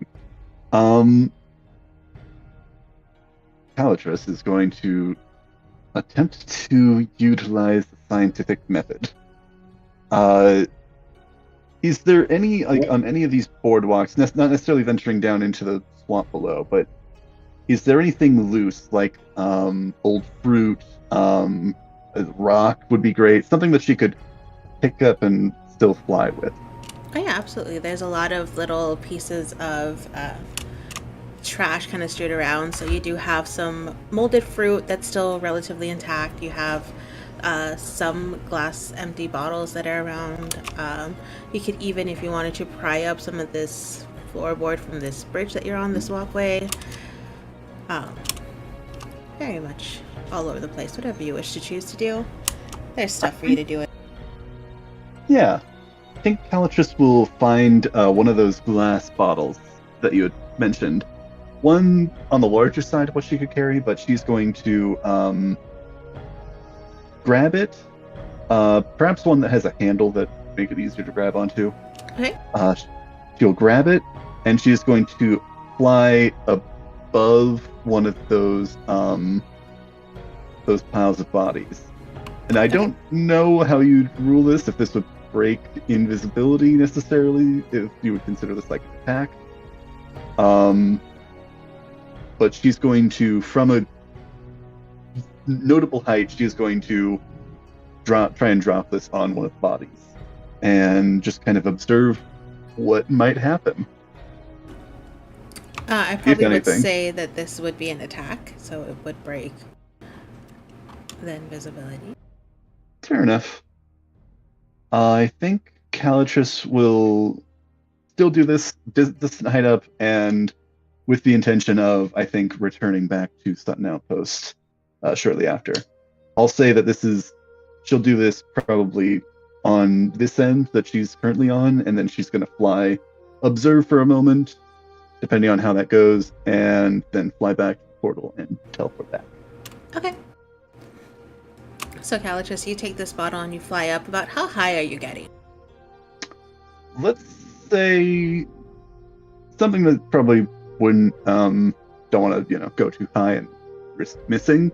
Calatrus is going to attempt to utilize the scientific method. Is there any, on any of these boardwalks, not necessarily venturing down into the swamp below, but is there anything loose, like old fruit, a rock would be great, something that she could pick up and still fly with? Oh yeah, absolutely. There's a lot of little pieces of trash kind of strewed around. So you do have some molded fruit that's still relatively intact. You have some glass empty bottles that are around. You could even, if you wanted to, pry up some of this floorboard from this bridge that you're on, this walkway. Very much all over the place. Whatever you wish to choose to do, there's stuff for you to do it. Yeah. I think Calatrus will find one of those glass bottles that you had mentioned. One on the larger side of what she could carry, but she's going to grab it. Perhaps one that has a handle that make it easier to grab onto. Okay. She'll grab it, and she's going to fly above one of those piles of bodies. And I don't know how you'd rule this, if this would break invisibility necessarily, if you would consider this like an attack. But she's going to, from a notable height, she's going to try and drop this on one of the bodies and just kind of observe what might happen. I probably would say that this would be an attack, so it would break the invisibility. Fair enough. I think Calatrus will still do this hide up, and with the intention of, I think, returning back to Sutton Outpost shortly after. I'll say that she'll do this probably on this end that she's currently on, and then she's going to fly, observe for a moment, depending on how that goes, and then fly back to the portal and teleport back. Okay. So, Calatrus, you take this bottle and you fly up. About how high are you getting? Let's say something that probably wouldn't, don't want to, go too high and risk missing.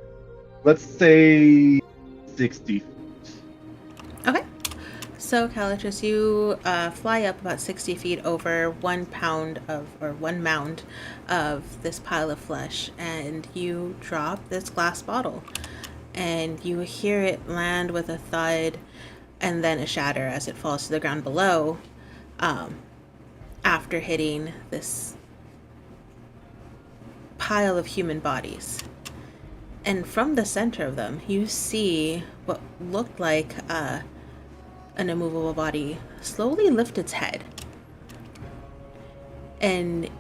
Let's say 60 feet. Okay. So, Calatrus, you fly up about 60 feet over 1 mound of this pile of flesh, and you drop this glass bottle. And you hear it land with a thud and then a shatter as it falls to the ground below, after hitting this pile of human bodies. And from the center of them, you see what looked like an immovable body slowly lift its head. And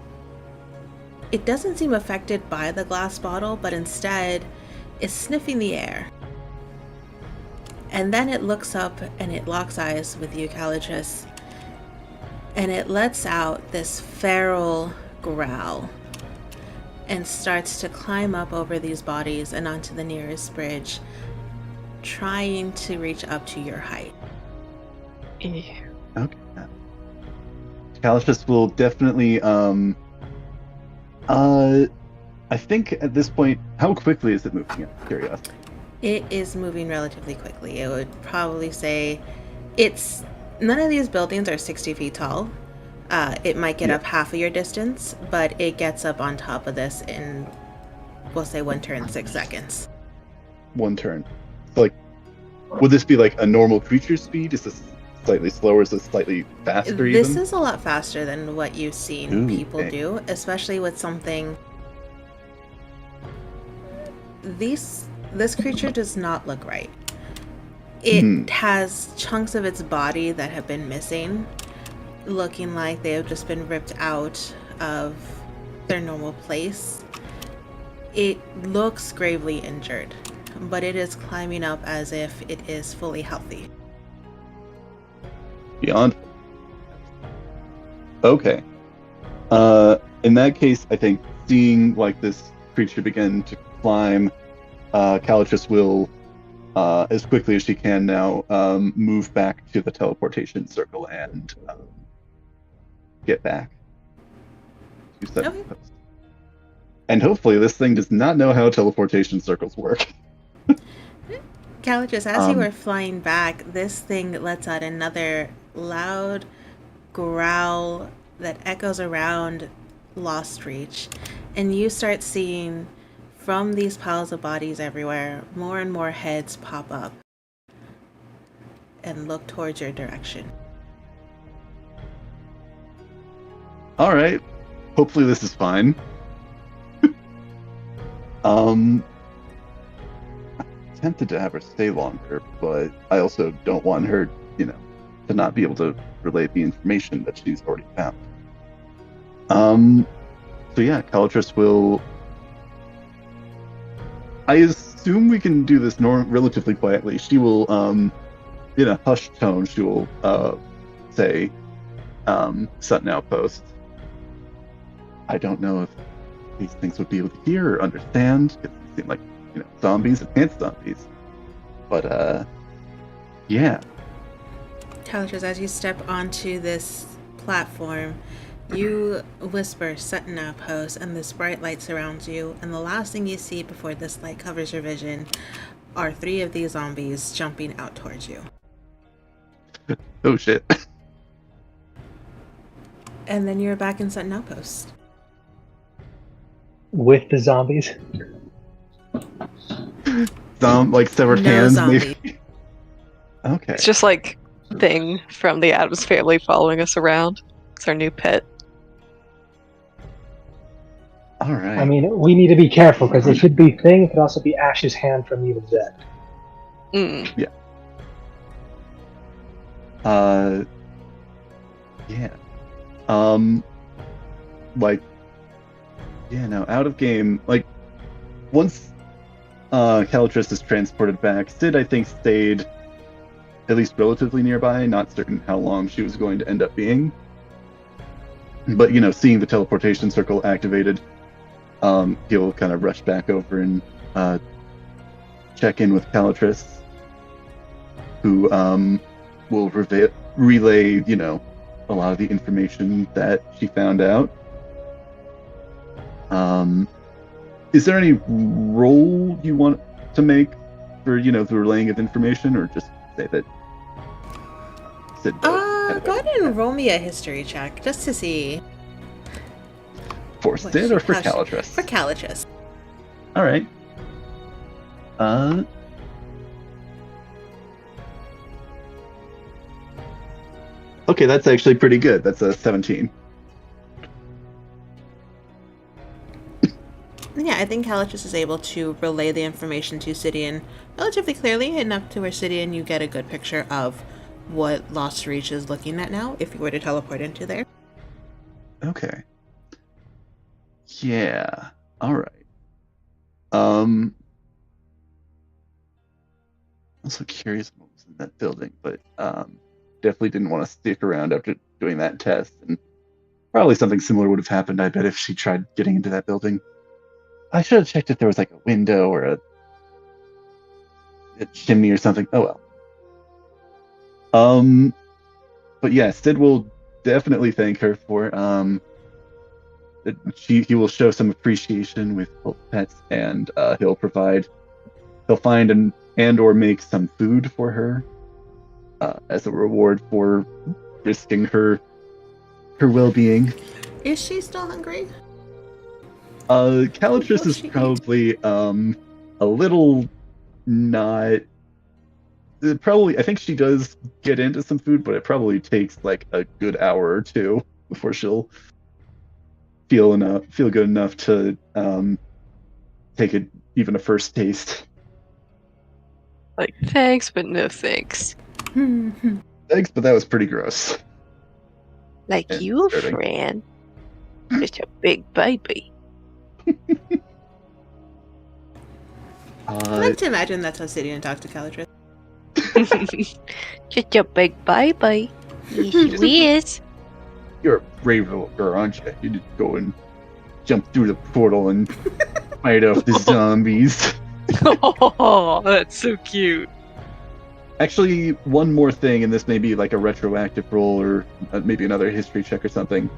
it doesn't seem affected by the glass bottle, but instead is sniffing the air. And then it looks up and it locks eyes with you, Calatrus, and it lets out this feral growl and starts to climb up over these bodies and onto the nearest bridge, trying to reach up to your height. Okay. Calatrus will definitely I think at this point, how quickly is it moving? Out of curiosity. It is moving relatively quickly. I would probably say none of these buildings are 60 feet tall. It might get up half of your distance, but it gets up on top of this in, we'll say, 1 turn, 6 seconds. 1 turn. So, would this be like a normal creature speed? Is this slightly slower? Is this slightly faster? This is a lot faster than what you've seen people do, especially with something. This creature does not look right. It has chunks of its body that have been missing, looking like they have just been ripped out of their normal place. It looks gravely injured, but it is climbing up as if it is fully healthy. Beyond. Okay. In that case, I think seeing this creature begin to climb, Calatrus will, as quickly as she can now, move back to the teleportation circle and get back to Sutton Post. And hopefully this thing does not know how teleportation circles work. Calatrus, as you were flying back, this thing lets out another loud growl that echoes around Lost Reach, and you start seeing from these piles of bodies everywhere, more and more heads pop up and look towards your direction. All right. Hopefully this is fine. I'm tempted to have her stay longer, but I also don't want her, to not be able to relay the information that she's already found. So yeah, Calatrus will. I assume we can do this relatively quietly. She will, in a hushed tone, she will say, Sutton Outpost. I don't know if these things would be able to hear or understand, because they seem like, zombies and pants zombies. But, yeah. Calatrus, as you step onto this platform, you whisper Sutton Outpost, and this bright light surrounds you, and the last thing you see before this light covers your vision are 3 of these zombies jumping out towards you. Oh shit. And then you're back in Sutton Outpost. With the zombies? Like severed No hands, zombie. maybe? Okay. It's just like Thing from the Addams Family following us around. It's our new pet. All right. I mean, we need to be careful, because it could be Thing, it could also be Ash's hand from Evil Dead. Mm. Yeah. Out of game, once Calatrus is transported back, Sid, I think, stayed at least relatively nearby, not certain how long she was going to end up being. But, seeing the teleportation circle activated, he'll kind of rush back over and check in with Calatrus, who will relay, a lot of the information that she found out. Is there any role you want to make for, the relaying of information, or just say that Sid does? Go ahead and roll me a history check, just to see. For Sid or for Calatrus? For Calatrus. All right. Okay, that's actually pretty good. That's a 17. Yeah, I think Calatrus is able to relay the information to Sidian relatively clearly, enough to where Sidian, you get a good picture of what Lost Reach is looking at now, if you were to teleport into there. Okay. Yeah. All right. Also curious what was in that building, but definitely didn't want to stick around after doing that test, and probably something similar would have happened, I bet, if she tried getting into that building. I should have checked if there was like a window or a chimney or something. Oh well. But yeah, Sid will definitely thank her for he will show some appreciation with both pets, and he'll find and or make some food for her as a reward for risking her well-being. Is she still hungry? Calatrus is probably a little not. Probably, I think she does get into some food, but it probably takes like a good hour or two before she'll feel good enough to take it even a first taste. Like, thanks, but no thanks. Thanks, but that was pretty gross. Like and you, disturbing. Fran. Just a big baby. I like to imagine that's how Sidian talks to Calatrus. Just a big baby. Yes, you is. You're a brave little girl, aren't you? You just go and jump through the portal and fight off the zombies. Oh, that's so cute. Actually, one more thing, and this may be like a retroactive roll or maybe another history check or something.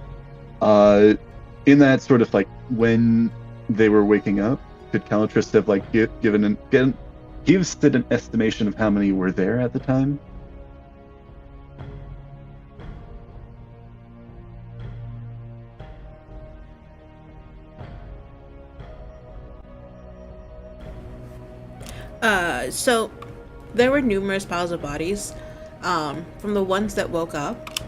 In that sort of like when they were waking up, could Calatrus have like give Sid an estimation of how many were there at the time? So there were numerous piles of bodies. From the ones that woke up,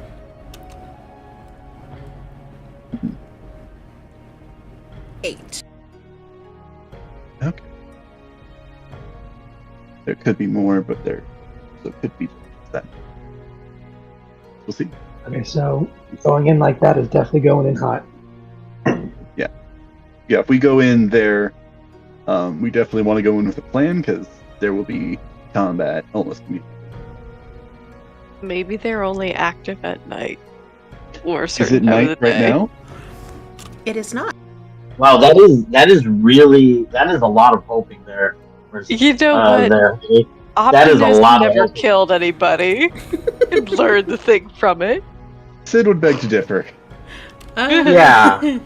eight. could be more, but there also could be that. We'll see. Okay, so going in like that is definitely going in hot. Yeah, if we go in there, we definitely want to go in with a plan because there will be combat almost immediately. Maybe they're only active at night. Or a Is certain it time night of the right day. now? It is not. Wow, that is a lot of hoping there. You know what? There. That is a lot never of killed anybody and learned the thing from it. Sid would beg to differ. Yeah.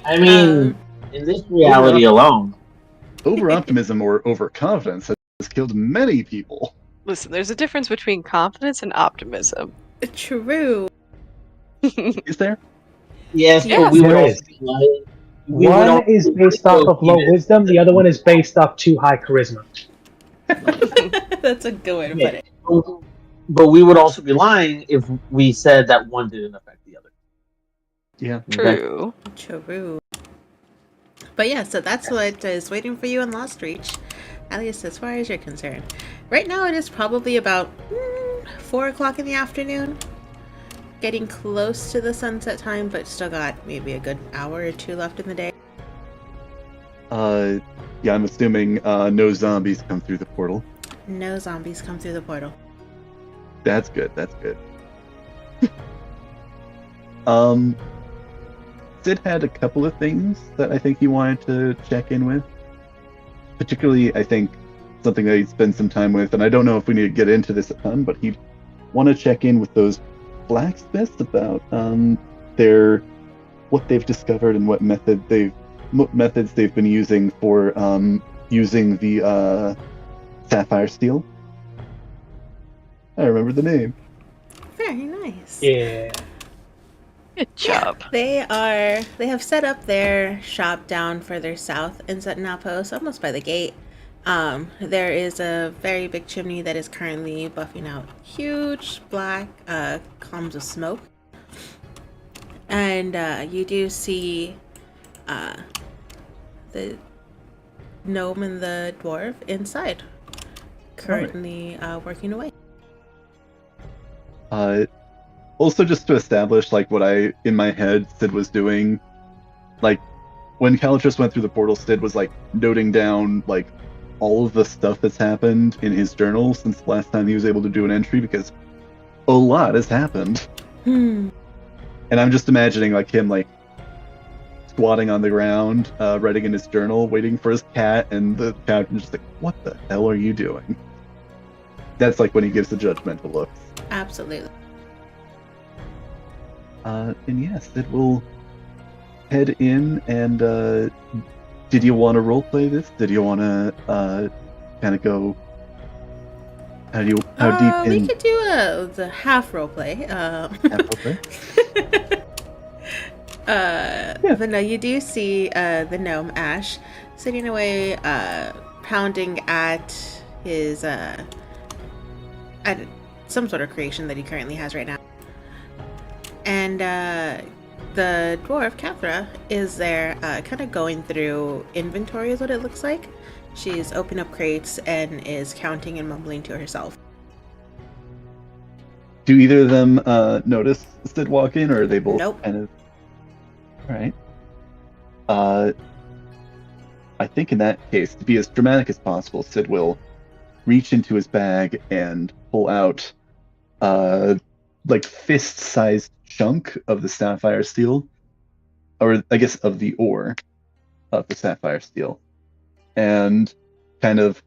I mean, in this reality alone, Over-optimism or overconfidence has killed many people. Listen, there's a difference between confidence and optimism. True. Is there? yes, Yeah, but we would there also is. be lying. One is based off of low wisdom, the other one is based off too high charisma. That's a good way to put it. But we would also be lying if we said that one didn't affect the other. Yeah. True. True. But yeah, so that's what is waiting for you in Lost Reach, at least as far as you're concerned. Right now it is probably about 4 o'clock in the afternoon. Getting close to the sunset time, but still got maybe a good hour or two left in the day. Yeah, I'm assuming no zombies come through the portal. No zombies come through the portal. That's good. Sid had a couple of things that I think he wanted to check in with. Particularly, I think, something that he'd spend some time with, and I don't know if we need to get into this a ton, but he'd want to check in with those blacksmiths about what they've discovered and what methods they've been using for using the sapphire steel. I remember the name. Very nice. Yeah. Good job. They have set up their shop down further south in Setting Outpost, almost by the gate. There is a very big chimney that is currently buffing out huge black columns of smoke. And you do see the gnome and the dwarf inside, currently working away. Also, just to establish, like, what in my head, Sid was doing, like, when Calitris went through the portal, Sid was, like, noting down, like, all of the stuff that's happened in his journal since the last time he was able to do an entry, because a lot has happened. And I'm just imagining, like, him, like, squatting on the ground, writing in his journal, waiting for his cat, and the cat just like, what the hell are you doing? That's, like, when he gives the judgmental looks. Absolutely. And yes, it will head in and did you want to roleplay this? Did you want to kind of go? How deep in? We could do the half roleplay. Half roleplay? But no, you do see the gnome Ash sitting away, pounding at his at some sort of creation that he currently has right now. And the dwarf, Cathra, is there kind of going through inventory is what it looks like. She's opening up crates and is counting and mumbling to herself. Do either of them notice Sid walk in, or are they both Nope. kind of... Alright. I think in that case, to be as dramatic as possible, Sid will reach into his bag and pull out like fist-sized chunk of the sapphire steel, or I guess of the ore of the sapphire steel, and kind of,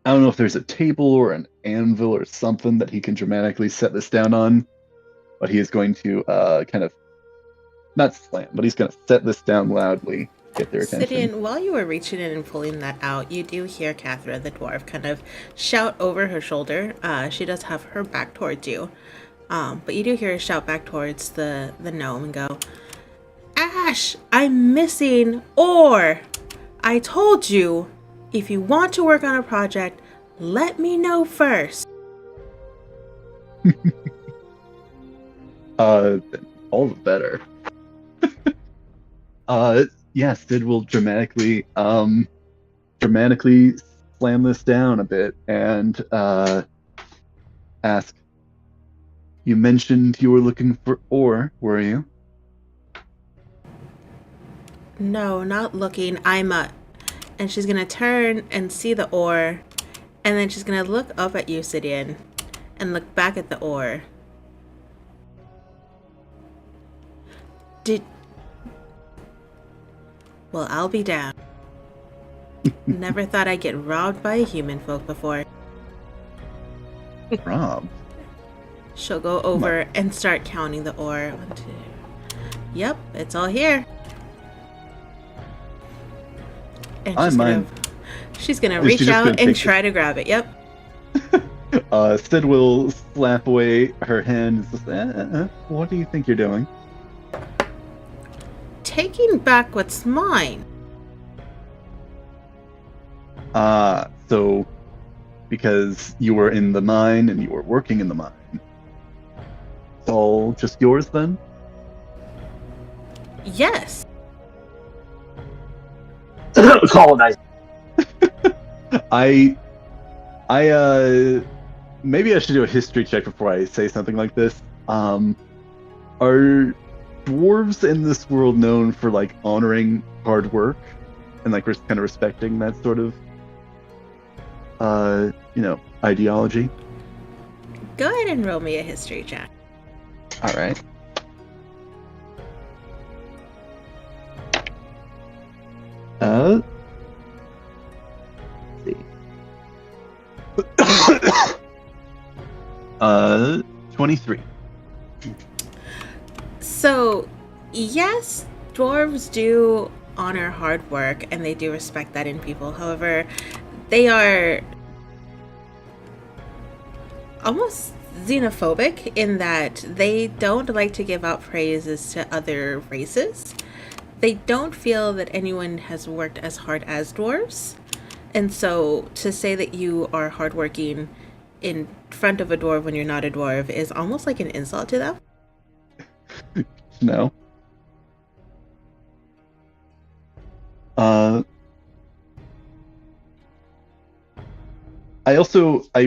I don't know if there's a table or an anvil or something that he can dramatically set this down on, but he is going to kind of not slam, but he's going to set this down loudly, get their attention. Sidian, while you were reaching in and pulling that out, you do hear Cathra, the dwarf, kind of shout over her shoulder. She does have her back towards you. But you do hear her shout back towards the gnome and go, Ash, I'm missing ore. I told you, if you want to work on a project, let me know first. All the better. Yeah, Sid will dramatically slam this down a bit and ask, you mentioned you were looking for ore, were you? No, not looking. I'm a... And she's going to turn and see the ore. And then she's going to look up at you, Sidian. And look back at the ore. Well, I'll be damned. Never thought I'd get robbed by a human folk before. Robbed? She'll go over and start counting the ore. 1, 2. Yep, it's all here. And she's gonna reach out and try to grab it. Yep. Sid will slap away her hand. What do you think you're doing? Taking back what's mine. So because you were in the mine and you were working in the mine, it's all just yours then? Yes. Colonize. Maybe I should do a history check before I say something like this. Are dwarves in this world known for like honoring hard work and like kind of respecting that sort of ideology? Go ahead and roll me a history check. All right. Let's see. 23. So, yes, dwarves do honor hard work and they do respect that in people. However, they are almost xenophobic in that they don't like to give out praises to other races. They don't feel that anyone has worked as hard as dwarves. And so to say that you are hardworking in front of a dwarf when you're not a dwarf is almost like an insult to them. No. I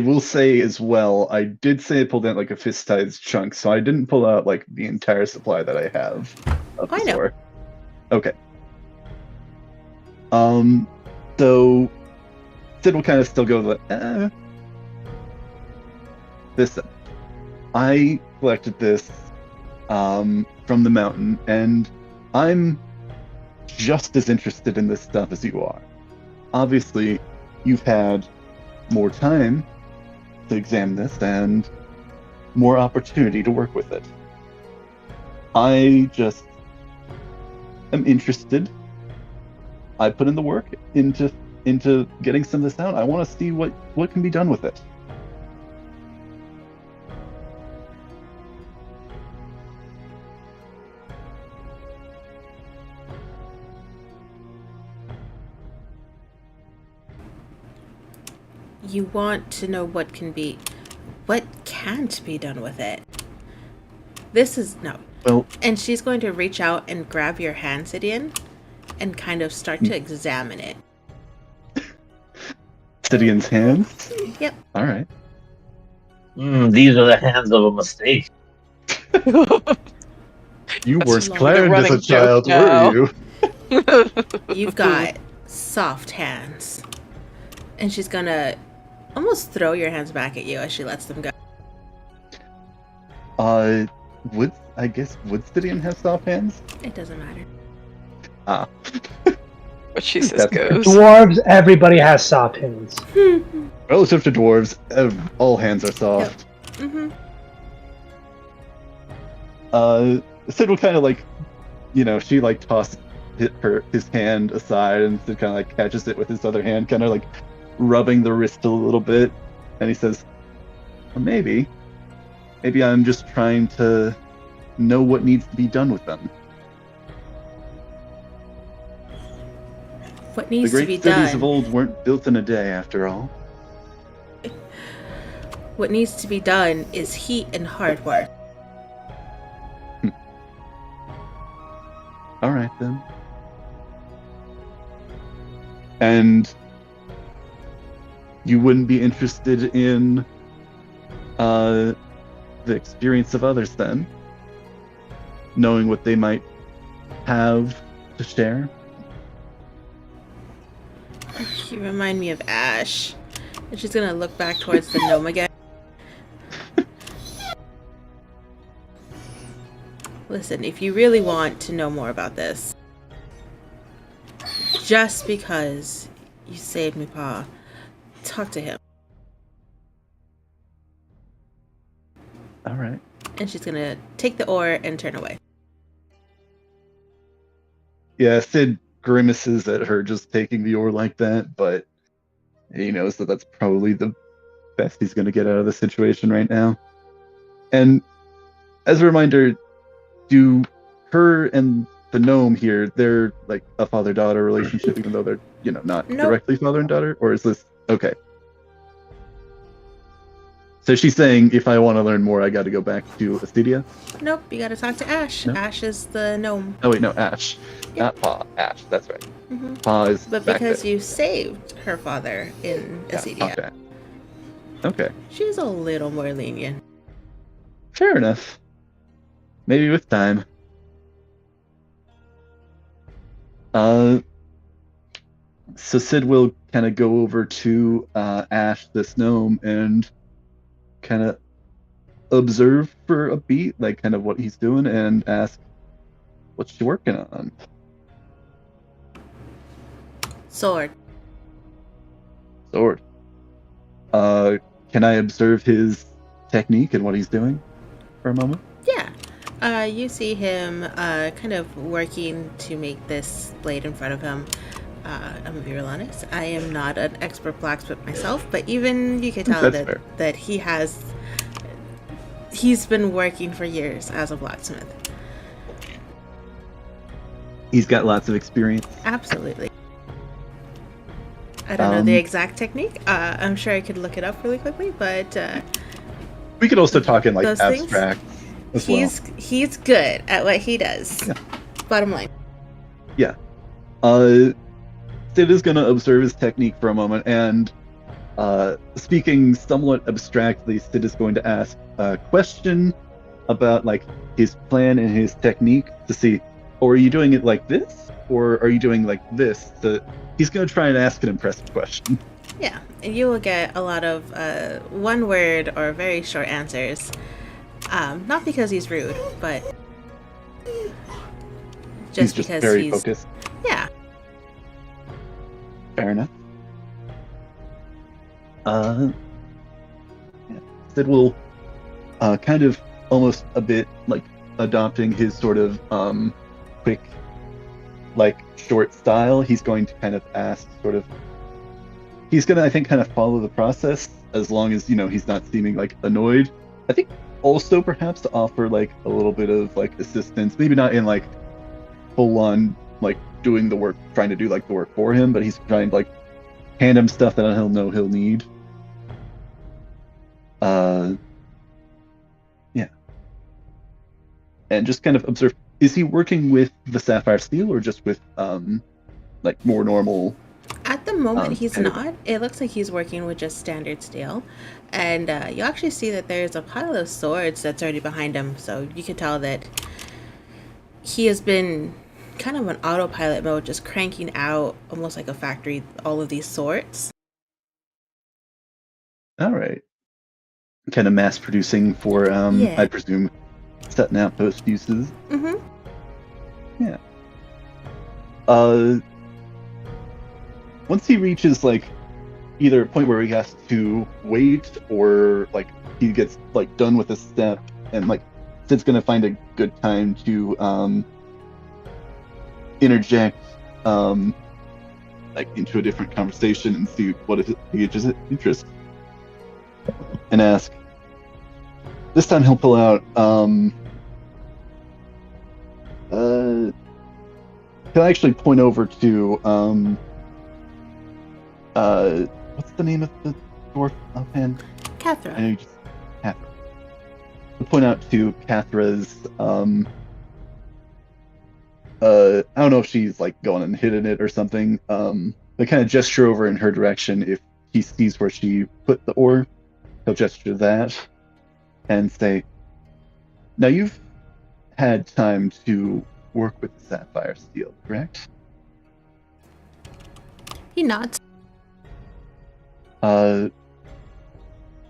will say as well, I did say I pulled out like a fist-sized chunk, so I didn't pull out like the entire supply that I have of the ore. Okay. So Sid will kind of still go like, Listen, I collected this from the mountain, and I'm just as interested in this stuff as you are. Obviously, you've had more time to examine this and more opportunity to work with it. I just am interested. I put in the work into getting some of this out. I want to see what can be done with it. You want to know what can't be done with it. This is no. Well, and she's going to reach out and grab your hand, Sidian, and kind of start to examine it. Sidian's hands? Yep. All right. These are the hands of a mistake. You weren't clad as a child, were you? You've got soft hands. And she's gonna almost throw your hands back at you as she lets them go. Would Sidian have soft hands? It doesn't matter. What she says goes. Dwarves, everybody has soft hands. Relative to dwarves, all hands are soft. Yep. Sid will kind of like, she like tosses his hand aside and Sid kind of like catches it with his other hand, kind of like rubbing the wrist a little bit, and he says, well, maybe I'm just trying to know what needs to be done with them. What needs to be done? The great cities of old weren't built in a day, after all. What needs to be done is heat and hard work. All right, then. And you wouldn't be interested in the experience of others then, knowing what they might have to share. You remind me of Ash. And she's gonna look back towards the gnome again. Listen, if you really want to know more about this, just because you saved me, Pa, talk to him. All right. And she's gonna take the oar and turn away. Yeah, Sid grimaces at her just taking the oar like that, but he knows that that's probably the best he's going to get out of the situation right now. And as a reminder, do her and the gnome here, they're like a father-daughter relationship, even though they're, not directly father and daughter? Or is this... Okay. So she's saying, if I want to learn more, I got to go back to Acidia? Nope, you gotta talk to Ash. No? Ash is the gnome. Oh wait, no, Ash. Yep. Not Pa. Ash, that's right. Mm-hmm. Pa is But because you saved her father in Acidia. Okay. She's a little more lenient. Fair enough. Maybe with time. So Sid will kind of go over to Ash, this gnome, and kind of observe for a beat, like kind of what he's doing, and ask, what's she working on? Sword. Can I observe his technique and what he's doing for a moment? Yeah. You see him kind of working to make this blade in front of him. I'm gonna be real honest. I am not an expert blacksmith myself, but even you can tell that he's been working for years as a blacksmith. He's got lots of experience. Absolutely. I don't know the exact technique. I'm sure I could look it up really quickly, but we could also talk in like abstract as well. He's good at what he does. Yeah. Bottom line. Yeah. Sid is going to observe his technique for a moment, and speaking somewhat abstractly, Sid is going to ask a question about like his plan and his technique to see, are you doing it like this, or are you doing like this? He's going to try and ask an impressive question. Yeah, and you will get a lot of one word or very short answers. Not because he's rude, but just because he's very focused. Yeah. Fair enough. Sid will kind of almost a bit like adopting his sort of quick, like short style. He's going to kind of ask he's going to, I think, kind of follow the process as long as, he's not seeming like annoyed. I think also perhaps to offer like a little bit of like assistance, maybe not in like full on like doing the work, trying to do like the work for him, but he's trying to like hand him stuff that he'll know he'll need. Yeah. And just kind of observe, is he working with the sapphire steel or just with like more normal? At the moment he's not. It looks like he's working with just standard steel. And you actually see that there's a pile of swords that's already behind him, so you can tell that he has been kind of on autopilot mode, just cranking out almost like a factory all of these swords. All right. Kind of mass producing for I presume setting out post uses. Mm-hmm. Yeah. Once he reaches like either a point where he has to wait or like he gets like done with a step, and like Sid's gonna find a good time to interject like into a different conversation and see what is his interest, and ask. This time he'll pull out he'll actually point over to what's the name of the dwarf offhand? Cathra. I know you just Cathra. I'll point out to Cathra's I don't know if she's like going and hitting it or something. They kind of gesture over in her direction if he sees where she put the ore. He'll gesture that and say, "Now you've had time to work with the sapphire steel, correct?" He nods. Out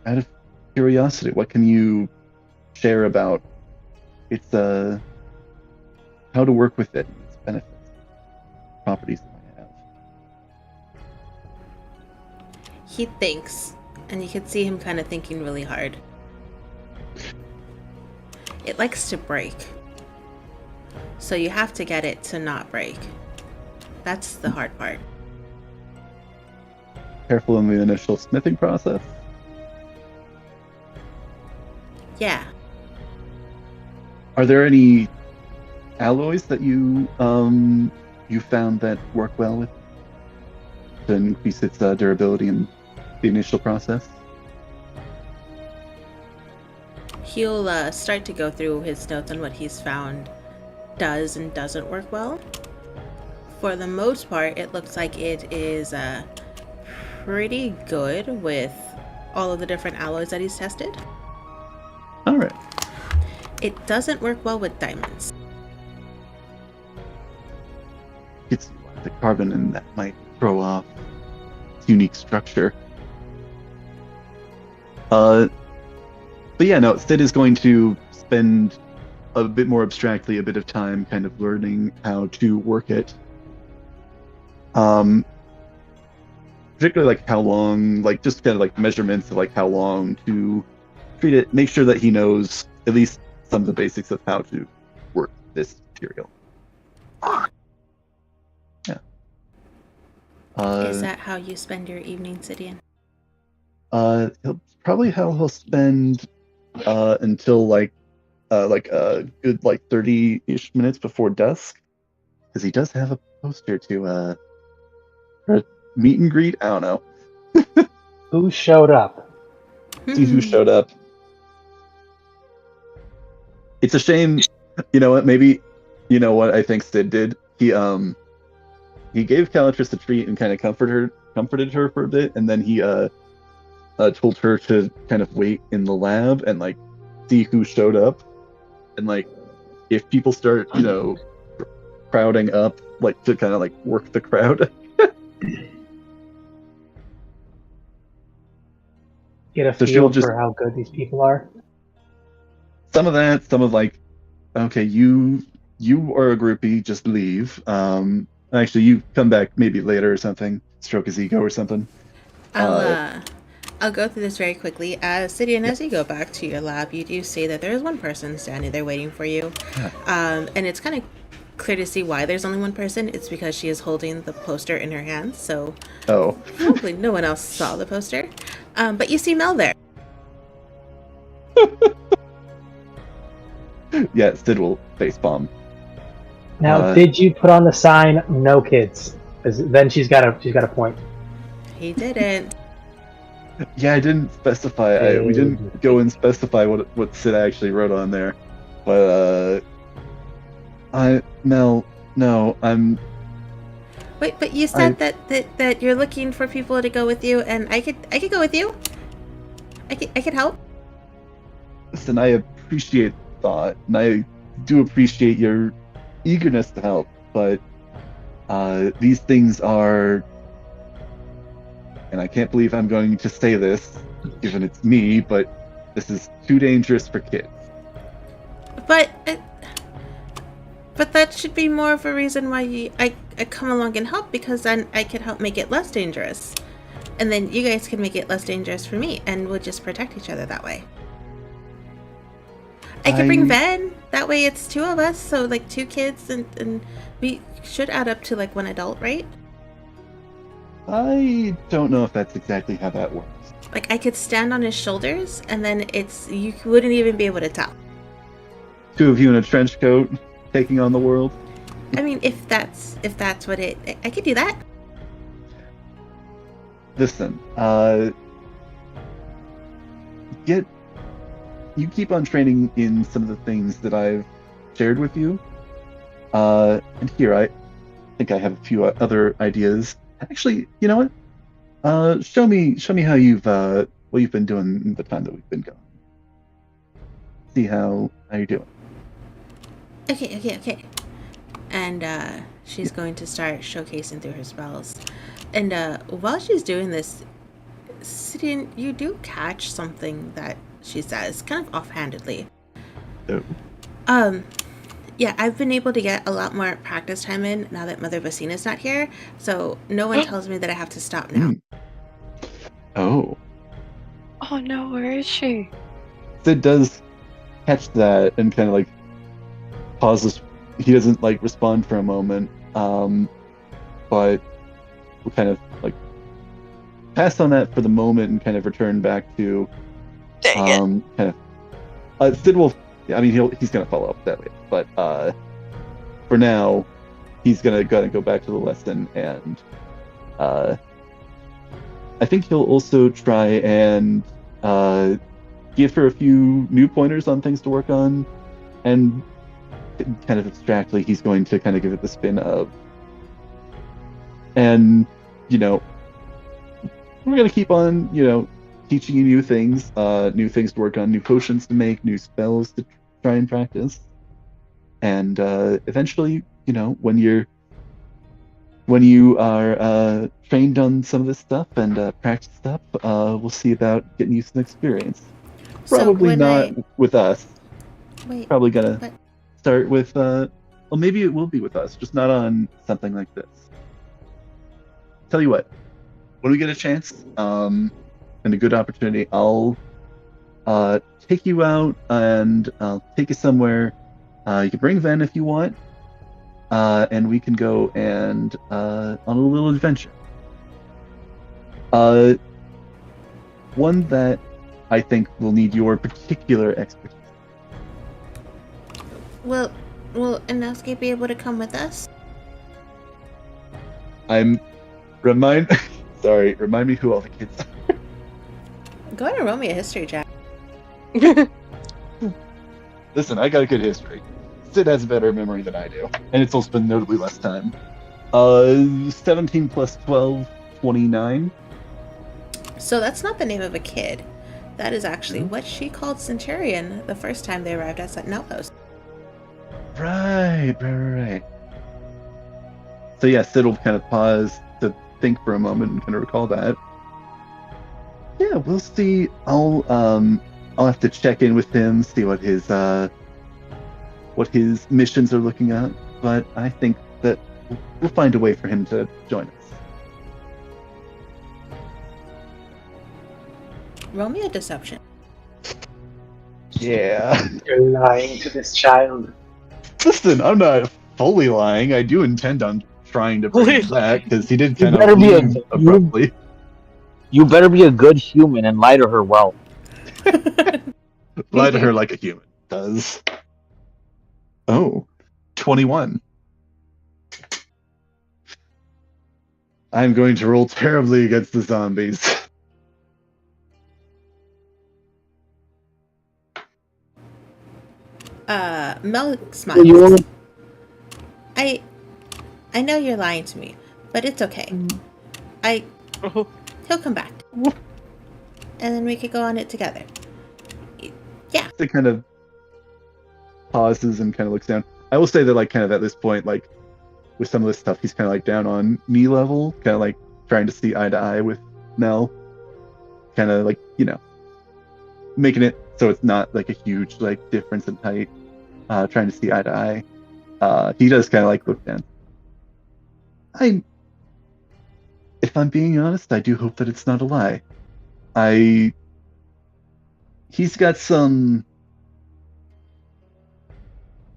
of curiosity, what can you share about its how to work with it, and its benefits, properties it might have? He thinks, and you can see him kind of thinking really hard. It likes to break. So you have to get it to not break. That's the hard part. Careful in the initial smithing process. Yeah. Are there any alloys that you found that work well with to increase its durability in the initial process? He'll start to go through his notes on what he's found does and doesn't work well. For the most part, it looks like it is pretty good with all of the different alloys that he's tested. All right. It doesn't work well with diamonds. It's the carbon, and that might throw off its unique structure. But yeah, no, Sid is going to spend a bit more abstractly a bit of time kind of learning how to work it. Particularly like how long, like just kind of like measurements of like how long to treat it, make sure that he knows at least some of the basics of how to work this material. Yeah. Is that how you spend your evening, Sidian? He'll spend until like a good like 30-ish minutes before dusk, because he does have a poster to for a meet and greet. I don't know. Who showed up? See who showed up. It's a shame. You know what? Maybe you know what I think Sid did. He gave Calatrus a treat and kind of comforted her for a bit, and then he told her to kind of wait in the lab and like see who showed up, and like if people start crowding up, like to kind of like work the crowd. Get a feel for how good these people are. Some of that, some of like, okay, you are a groupie, just leave. Actually, you come back maybe later or something. Stroke his ego or something. I'll go through this very quickly. Sidian, as you go back to your lab, you do see that there's one person standing there waiting for you. And it's kind of clear to see why there's only one person. It's because she is holding the poster in her hands, so probably no one else saw the poster. But you see Mel there. Yeah, Sid will facepalm. Now, did you put on the sign "No kids"? Because then she's got a point. He didn't. Yeah, I didn't specify. We didn't go and specify what Sid actually wrote on there. But Mel, no, I'm. Wait, but you said that you're looking for people to go with you, and I could go with you. I could help. Listen, I appreciate thought, and I do appreciate your eagerness to help, but these things are, and I can't believe I'm going to say this, given it's me, but this is too dangerous for kids. But that should be more of a reason why I come along and help, because then I could help make it less dangerous. And then you guys can make it less dangerous for me, and we'll just protect each other that way. I could bring Ben. That way it's two of us, so like two kids, and we should add up to like one adult, right? I don't know if that's exactly how that works. Like I could stand on his shoulders, and then you wouldn't even be able to tell. Two of you in a trench coat, taking on the world. I mean, if that's what I could do that. Listen, you keep on training in some of the things that I've shared with you. And here, I think I have a few other ideas. Actually, you know what? Show me how you've what you've been doing in the time that we've been gone. See how you're doing. Okay. And she's going to start showcasing through her spells. And while she's doing this, Sidian, you do catch something that she says, kind of offhandedly. Oh. Yeah, I've been able to get a lot more practice time in now that Mother Vecina's not here, so no one tells me that I have to stop now. Oh. Oh no, where is she? Sid does catch that and kind of like pauses. He doesn't like respond for a moment, but we'll kind of like pass on that for the moment and kind of return back to kind of Sid will. I mean, he's gonna follow up that way, but for now, he's gonna go back to the lesson, and I think he'll also try and give her a few new pointers on things to work on, and kind of abstractly, he's going to kind of give it the spin of, and we're gonna keep on, teaching you new things to work on, new potions to make, new spells to try and practice, and eventually, when you are trained on some of this stuff and practiced up, we'll see about getting you some experience. Probably not with us. Wait. Probably gonna start with well, maybe it will be with us, just not on something like this. Tell you what, when we get a chance, and a good opportunity, I'll take you out and I'll take you somewhere. You can bring Ven if you want, and we can go and on a little adventure. One that I think will need your particular expertise. Will Inosuke be able to come with us? Remind me who all the kids are. Go ahead and roll me a history check. Listen, I got a good history. Sid has a better memory than I do, and it's also been notably less time. 17 plus 12, 29. So that's not the name of a kid. That is actually what she called Centurion the first time they arrived at Sentinel Post. Right. So yeah, Sid will kind of pause to think for a moment and kind of recall that. Yeah, we'll see. I'll have to check in with him, see what his missions are looking at. But I think that we'll find a way for him to join us. Roll me a deception. Yeah. You're lying to this child. Listen, I'm not fully lying. I do intend on trying to bring him back because he did kind better of be leave abruptly. You better be a good human and lie to her well. Lie to her like a human does. Oh, 21. I'm going to roll terribly against the zombies. Mel smiles. I know you're lying to me, but it's okay. He'll come back. And then we could go on it together. Yeah. It kind of pauses and kind of looks down. I will say that, like, kind of at this point, like, with some of this stuff, he's kind of like down on knee level, kind of like trying to see eye to eye with Mel. Kind of like, making it so it's not like a huge like difference in height. Trying to see eye to eye. He does kind of like look down. If I'm being honest, I do hope that it's not a lie. He's got some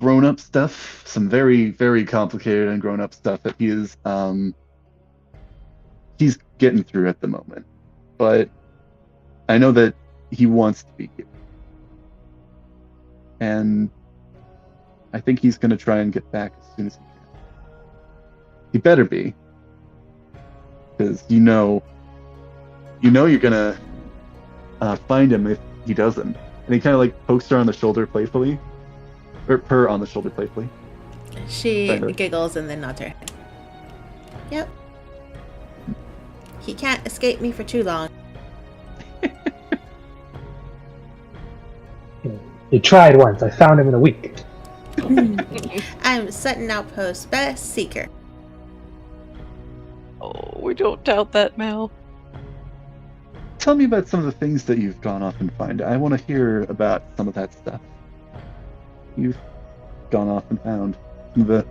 grown-up stuff, some very, very complicated and grown-up stuff that he's getting through at the moment. But I know that he wants to be here. And I think he's going to try and get back as soon as he can. He better be. Because you know you're going to find him if he doesn't. And he kind of like pokes her on the shoulder playfully. Or her on the shoulder playfully. She giggles and then nods her head. Yep. He can't escape me for too long. He tried once. I found him in a week. I'm Sutton Outpost best seeker. Oh, we don't doubt that, Mel. Tell me about some of the things that you've gone off and found. I want to hear about some of that stuff you've gone off and found. Some of the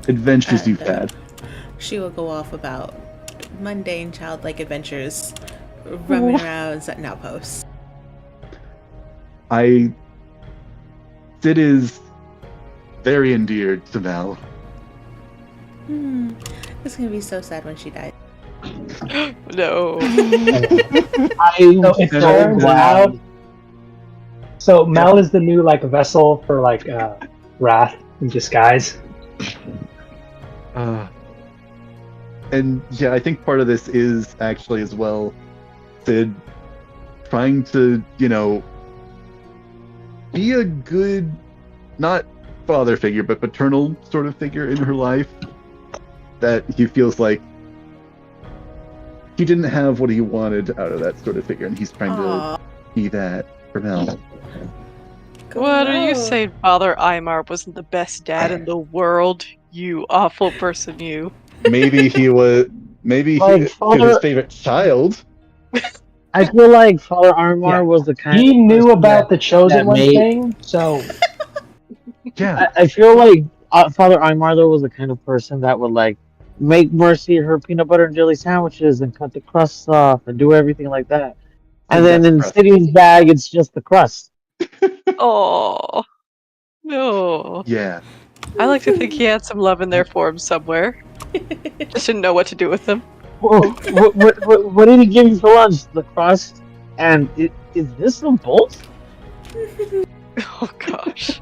adventures you've had. She will go off about mundane, childlike adventures, roaming around Sutton Outpost. Sid is very endeared to Mel. It's gonna be so sad when she dies. No. So it turns out. So Mel is the new vessel for Wrath in disguise. And yeah, I think part of this is actually as well Sid trying to, be a good, not father figure, but paternal sort of figure in her life. That he feels like he didn't have what he wanted out of that sort of figure, and he's trying to be that for Mel. What are you saying, Father Aymar wasn't the best dad in the world? You awful person, you. Maybe he was. Maybe he was his favorite child. I feel like Father Aymar was the kind. He knew about the Chosen One thing, so. Yeah. I feel like Father Aymar though was the kind of person that would make Mercy her peanut butter and jelly sandwiches and cut the crusts off and do everything like that. And then in City's bag, it's just the crust. Oh no. Yeah. I like to think he had some love in there for him somewhere. Just didn't know what to do with them. What did he give you for lunch? The crust? And is this some bolts? Oh gosh.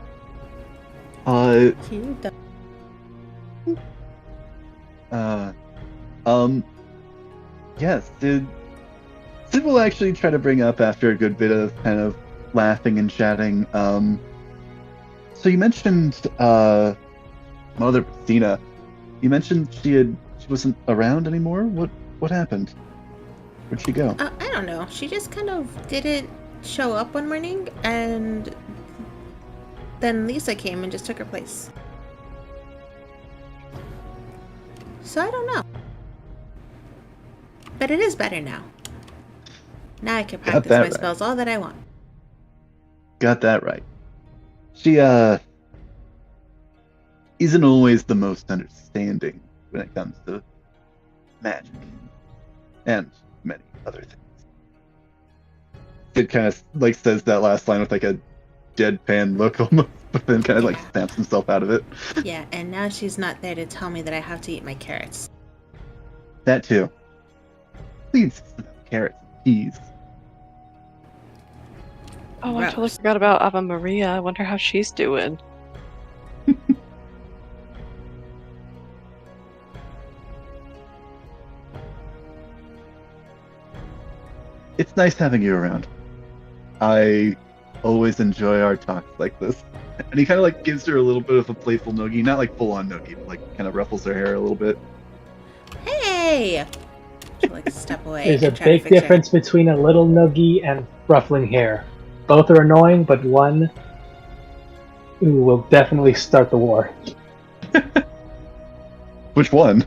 Yes, Sid will actually try to bring up after a good bit of kind of laughing and chatting. So you mentioned Mother Christina. You mentioned she wasn't around anymore. What happened? Where'd she go? I don't know. She just kind of didn't show up one morning, and then Lisa came and just took her place. So I don't know. But it is better now. Now I can practice my spells all that I want. Got that right. She isn't always the most understanding when it comes to magic and many other things. It kind of says that last line with a deadpan look almost, but then kind of snaps himself out of it. Yeah, and now she's not there to tell me that I have to eat my carrots. That too. Please, carrots and peas. Oh, I totally forgot about Ava Maria. I wonder how she's doing. It's nice having you around. I always enjoy our talks like this. And he kind of gives her a little bit of a playful noogie, not full on noogie, but kind of ruffles her hair a little bit. Hey! She'll step away. There's a big difference between a little noogie and ruffling hair. Both are annoying, but one will definitely start the war. Which one?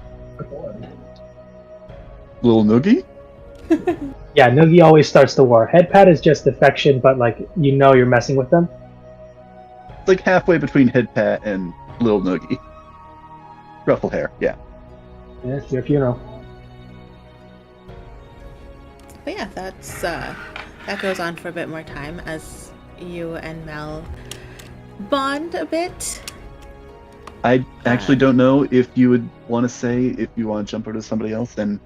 Little noogie? Yeah, noogie always starts the war. Head pat is just affection, but you're messing with them. It's halfway between head pat and little noogie. Ruffle hair, yeah. Yeah, it's your funeral. But yeah, that goes on for a bit more time as you and Mel bond a bit. I actually don't know if you would want to say, if you want to jump over to somebody else, then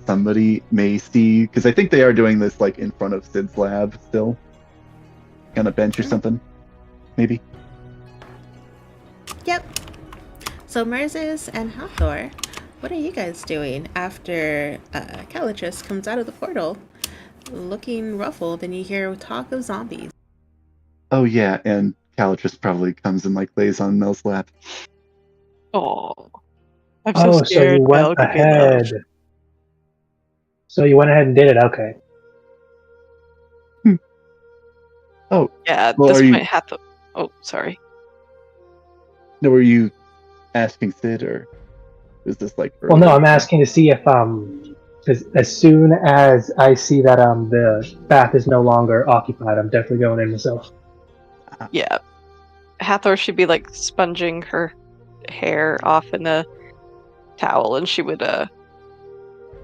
somebody may see, because I think they are doing this in front of Sid's lab still. On a bench or something, maybe. Yep. So Merzis and Hathor, what are you guys doing after Calitris comes out of the portal looking ruffled and you hear talk of zombies? Oh yeah, and Calitris probably comes and lays on Mel's lap. Oh, I'm so scared. So you went ahead. So you went ahead and did it. Okay. Oh, Yeah, at well, this are point, you? Oh, sorry. No, were you asking Sid, or is this like Well, no, earlier? I'm asking to see if because as soon as I see that the bath is no longer occupied, I'm definitely going in myself. Yeah. Hathor should be like sponging her hair off in a towel, and she would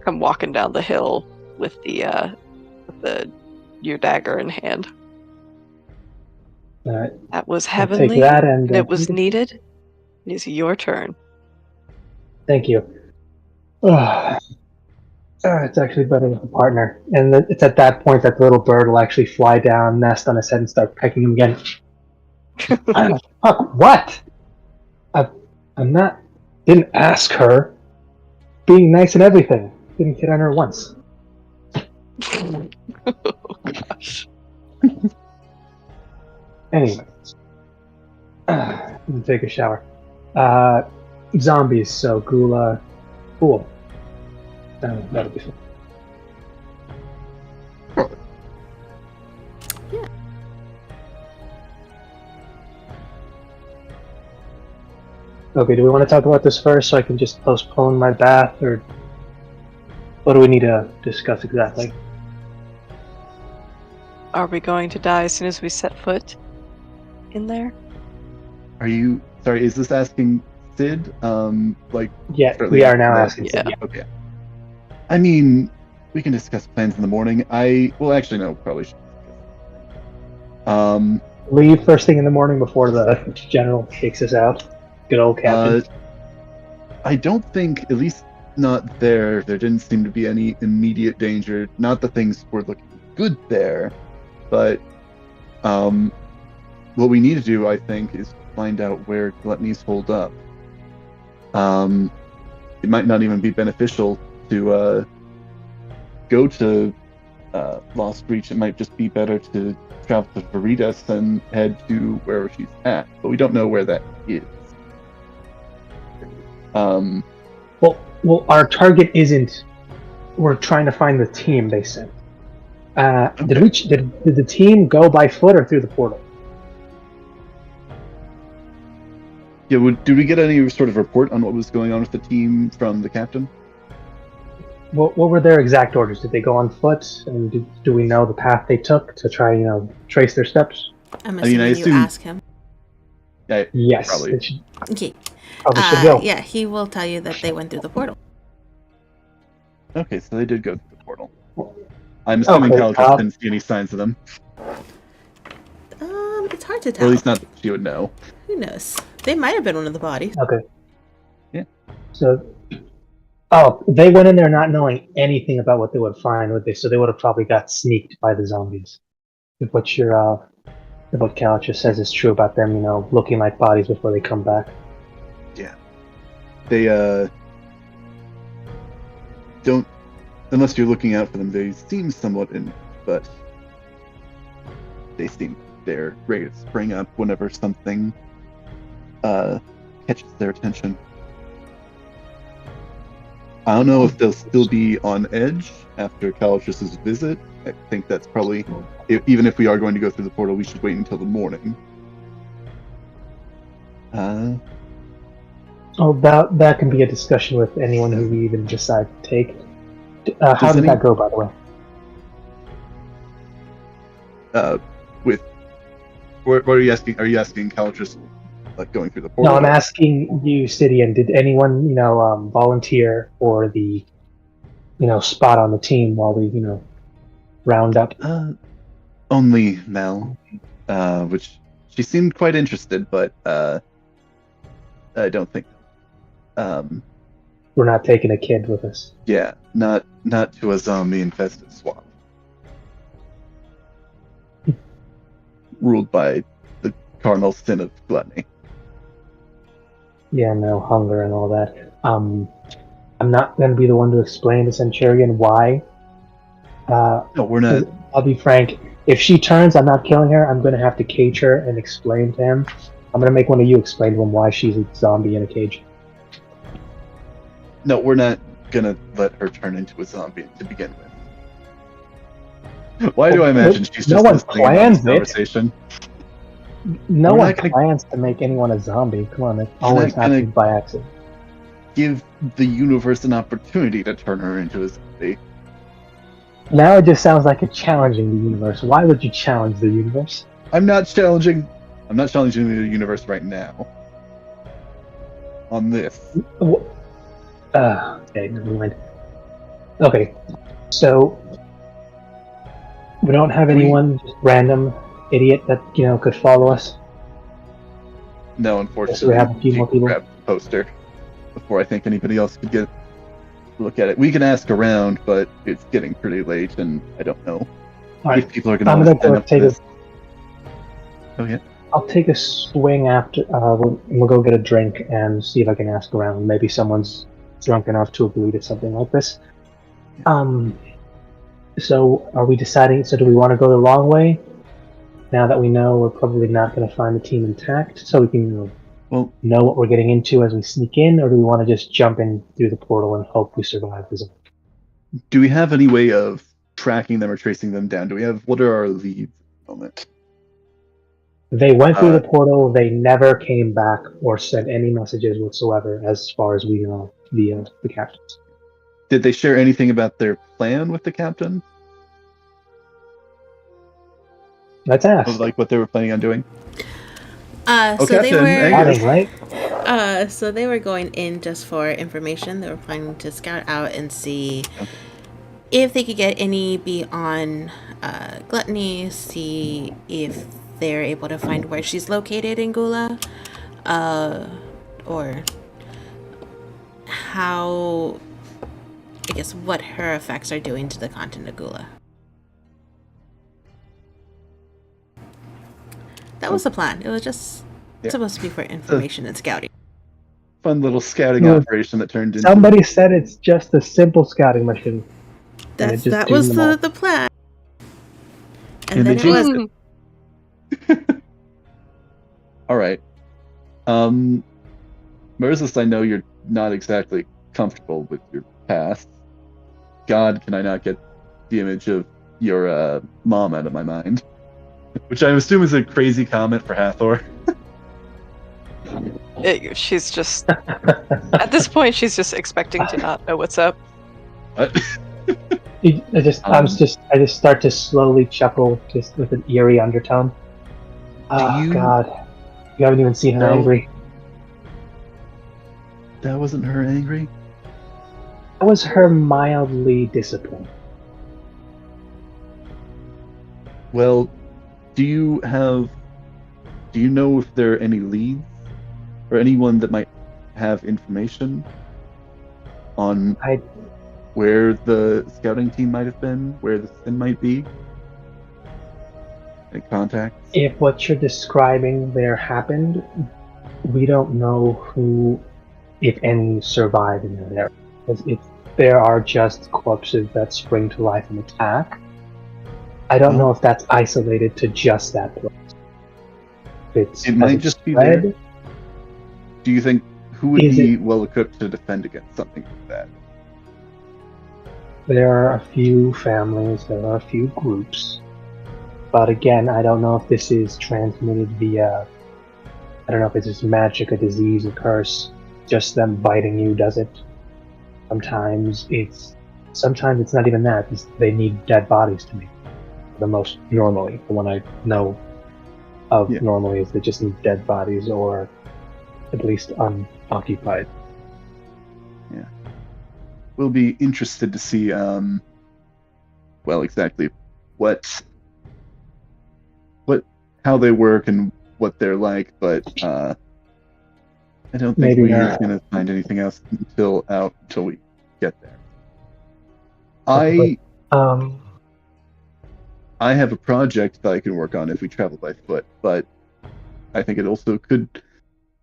come walking down the hill with your dagger in hand. That was I'll take heavenly. that and It was needed. It is your turn. Thank you. It's actually better with a partner, and it's at that point that the little bird will actually fly down, nest on his head, and start pecking him again. Fuck, what? I'm not. Didn't ask her. Being nice and everything. Didn't hit on her once. Oh gosh. Anyway, I'm gonna take a shower. Zombies. So Gula, cool. That'll be fun. Yeah. Okay, do we want to talk about this first so I can just postpone my bath, or what do we need to discuss exactly? Are we going to die as soon as we set foot in there? Are you? Sorry, is this asking Sid? Yeah, we are now asking. Yeah. Okay. I mean, we can discuss plans in the morning. Actually, no, probably should. Leave first thing in the morning before the general takes us out. Good old captain. I don't think, at least not there. There didn't seem to be any immediate danger. Not that things were looking good there, but what we need to do, I think, is find out where gluttonies hold up. It might not even be beneficial to go to Lost Reach. It might just be better to travel to Veritas and head to wherever she's at. But we don't know where that is. Well, our target isn't. We're trying to find the team they sent. Okay. Did the team go by foot or through the portal? Yeah, did we get any sort of report on what was going on with the team from the captain? What were their exact orders? Did they go on foot? And do we know the path they took to try, trace their steps? I'm assuming you ask him. Yeah, yes. probably. Okay. Probably should go. Yeah, he will tell you that they went through the portal. Okay, so they did go through the portal. I'm assuming Calico didn't see any signs of them. It's hard to tell. Or at least not that she would know. Who knows? They might have been one of the bodies. Okay. Yeah. So, they went in there not knowing anything about what they would find, would they? So they would have probably got sneaked by the zombies. If what Cal just says is true about them, looking like bodies before they come back. Yeah. They don't, unless you're looking out for them, they seem somewhat but they're ready to spring up whenever something catches their attention. I don't know if they'll still be on edge after Calitrus's visit. I think that's probably, even if we are going to go through the portal, we should wait until the morning. That can be a discussion with anyone who we even decide to take. How did that go, by the way? What are you asking? Are you asking Calitrus, like, going through the portal? No, I'm asking you, Sidian. Did anyone, volunteer for the, spot on the team while we, round up? Only Mel, which she seemed quite interested, but I don't think. We're not taking a kid with us. Yeah, not to a zombie-infested swamp. Ruled by the cardinal sin of gluttony. Yeah, no, hunger and all that. I'm not going to be the one to explain to Centurion why. No, we're not. I'll be frank. If she turns, I'm not killing her. I'm going to have to cage her and explain to him. I'm going to make one of you explain to him why she's a zombie in a cage. No, we're not gonna let her turn into a zombie to begin with. Why do I imagine she's no just one listening in on plans this it. conversation? No We're one not gonna- plans to make anyone a zombie. Come on, it We're always not gonna- happens by accident. Give the universe an opportunity to turn her into a zombie. Now it just sounds like it's challenging the universe. Why would you challenge the universe? I'm not challenging the universe right now. On this. Okay, never mind. Okay, so we don't have anyone, just random idiot that could follow us. No, unfortunately, we have a few more people. grabbed the poster before I think anybody else could get a look at it. We can ask around, but it's getting pretty late, and I don't know if people are going to stand up to this. Oh yeah. I'll take a swing after. We'll go get a drink and see if I can ask around. Maybe someone's drunk enough to agree to something like this. So are we deciding? So do we want to go the long way? Now that we know we're probably not going to find the team intact, so we can know what we're getting into as we sneak in, or do we want to just jump in through the portal and hope we survive the zone? Do we have any way of tracking them or tracing them down? What are our leads at the moment? They went through the portal. They never came back or sent any messages whatsoever, as far as we know, via the captains. Did they share anything about their plan with the captain? Let's ask. Like what they were planning on doing? So Captain, they were Angus. Right? So they were going in just for information. They were planning to scout out and see if they could get any beyond Gluttony, see if they're able to find where she's located in Gula, or how, I guess, what her effects are doing to the continent of Gula. That was the plan. It was just supposed to be for information and scouting. Fun little scouting operation that turned into... Somebody said it's just a simple scouting mission. That was the plan. And then it wasn't. All right. Merciless, I know you're not exactly comfortable with your past. God, can I not get the image of your mom out of my mind? Which I assume is a crazy comment for Hathor. She's just... At this point, she's just expecting to not know what's up. What? I just start to slowly chuckle, just with an eerie undertone. God, you haven't even seen her angry. That wasn't her angry? That was her mildly disappointed. Well, do you know if there are any leads or anyone that might have information on where the scouting team might have been, where the sin might be? Any contacts? If what you're describing there happened, we don't know who, if any, survived in that area. Because if there are just corpses that spring to life and attack, I don't know if that's isolated to just that place. It might just be there. Do you think who would be well equipped to defend against something like that? There are a few families, there are a few groups. But again, I don't know if this is transmitted via... I don't know if it's just magic, a disease, a curse. Just them biting you does it. Sometimes it's not even that. They need dead bodies to make the most normally. The one I know of normally is they just need dead bodies or at least unoccupied. Yeah. We'll be interested to see exactly how they work and what they're like, but I don't think we're going to find anything else until we get there. I have a project that I can work on if we travel by foot, but I think it also could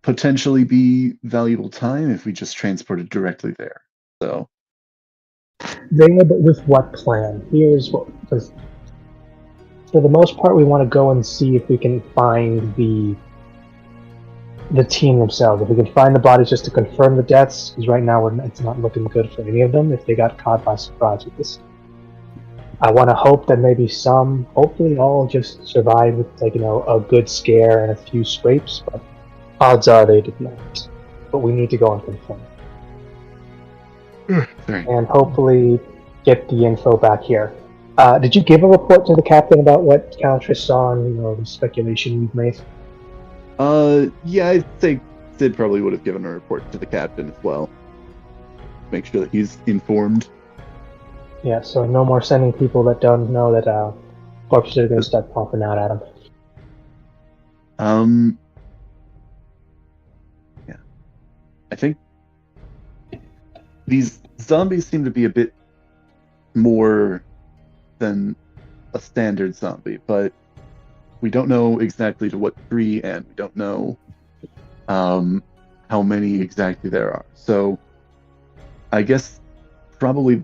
potentially be valuable time if we just transported directly there. So, but with what plan? Here's what. For the most part, we want to go and see if we can find the the team themselves. If we can find the bodies just to confirm the deaths, because right now it's not looking good for any of them if they got caught by surprise with this. I want to hope that maybe some, hopefully all, just survive with a good scare and a few scrapes, but odds are they did not. But we need to go and confirm. And hopefully get the info back here. Did you give a report to the captain about what Caltris saw and the speculation we've made? Yeah, I think Sid probably would have given a report to the captain as well. Make sure that he's informed. Yeah, so no more sending people that don't know that corpses are going to start popping out at them. Yeah. I think these zombies seem to be a bit more than a standard zombie, but we don't know exactly to what degree, and we don't know how many exactly there are. So I guess probably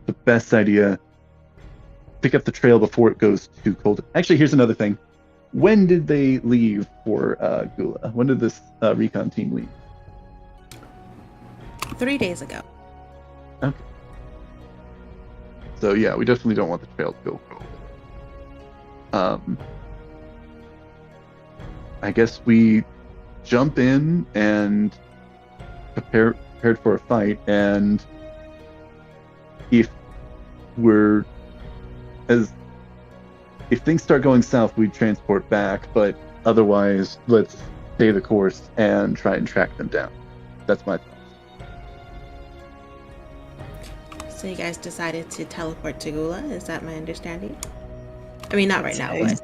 the best idea, pick up the trail before it goes too cold. Actually, here's another thing. When did they leave for Gula? When did this recon team leave? 3 days ago. Okay. So yeah, we definitely don't want the trail to go cold. I guess we jump in and prepared for a fight, and if things start going south, we transport back, but otherwise let's stay the course and try and track them down. That's my thoughts. So you guys decided to teleport to Gula, is that my understanding? I mean, not right now, but...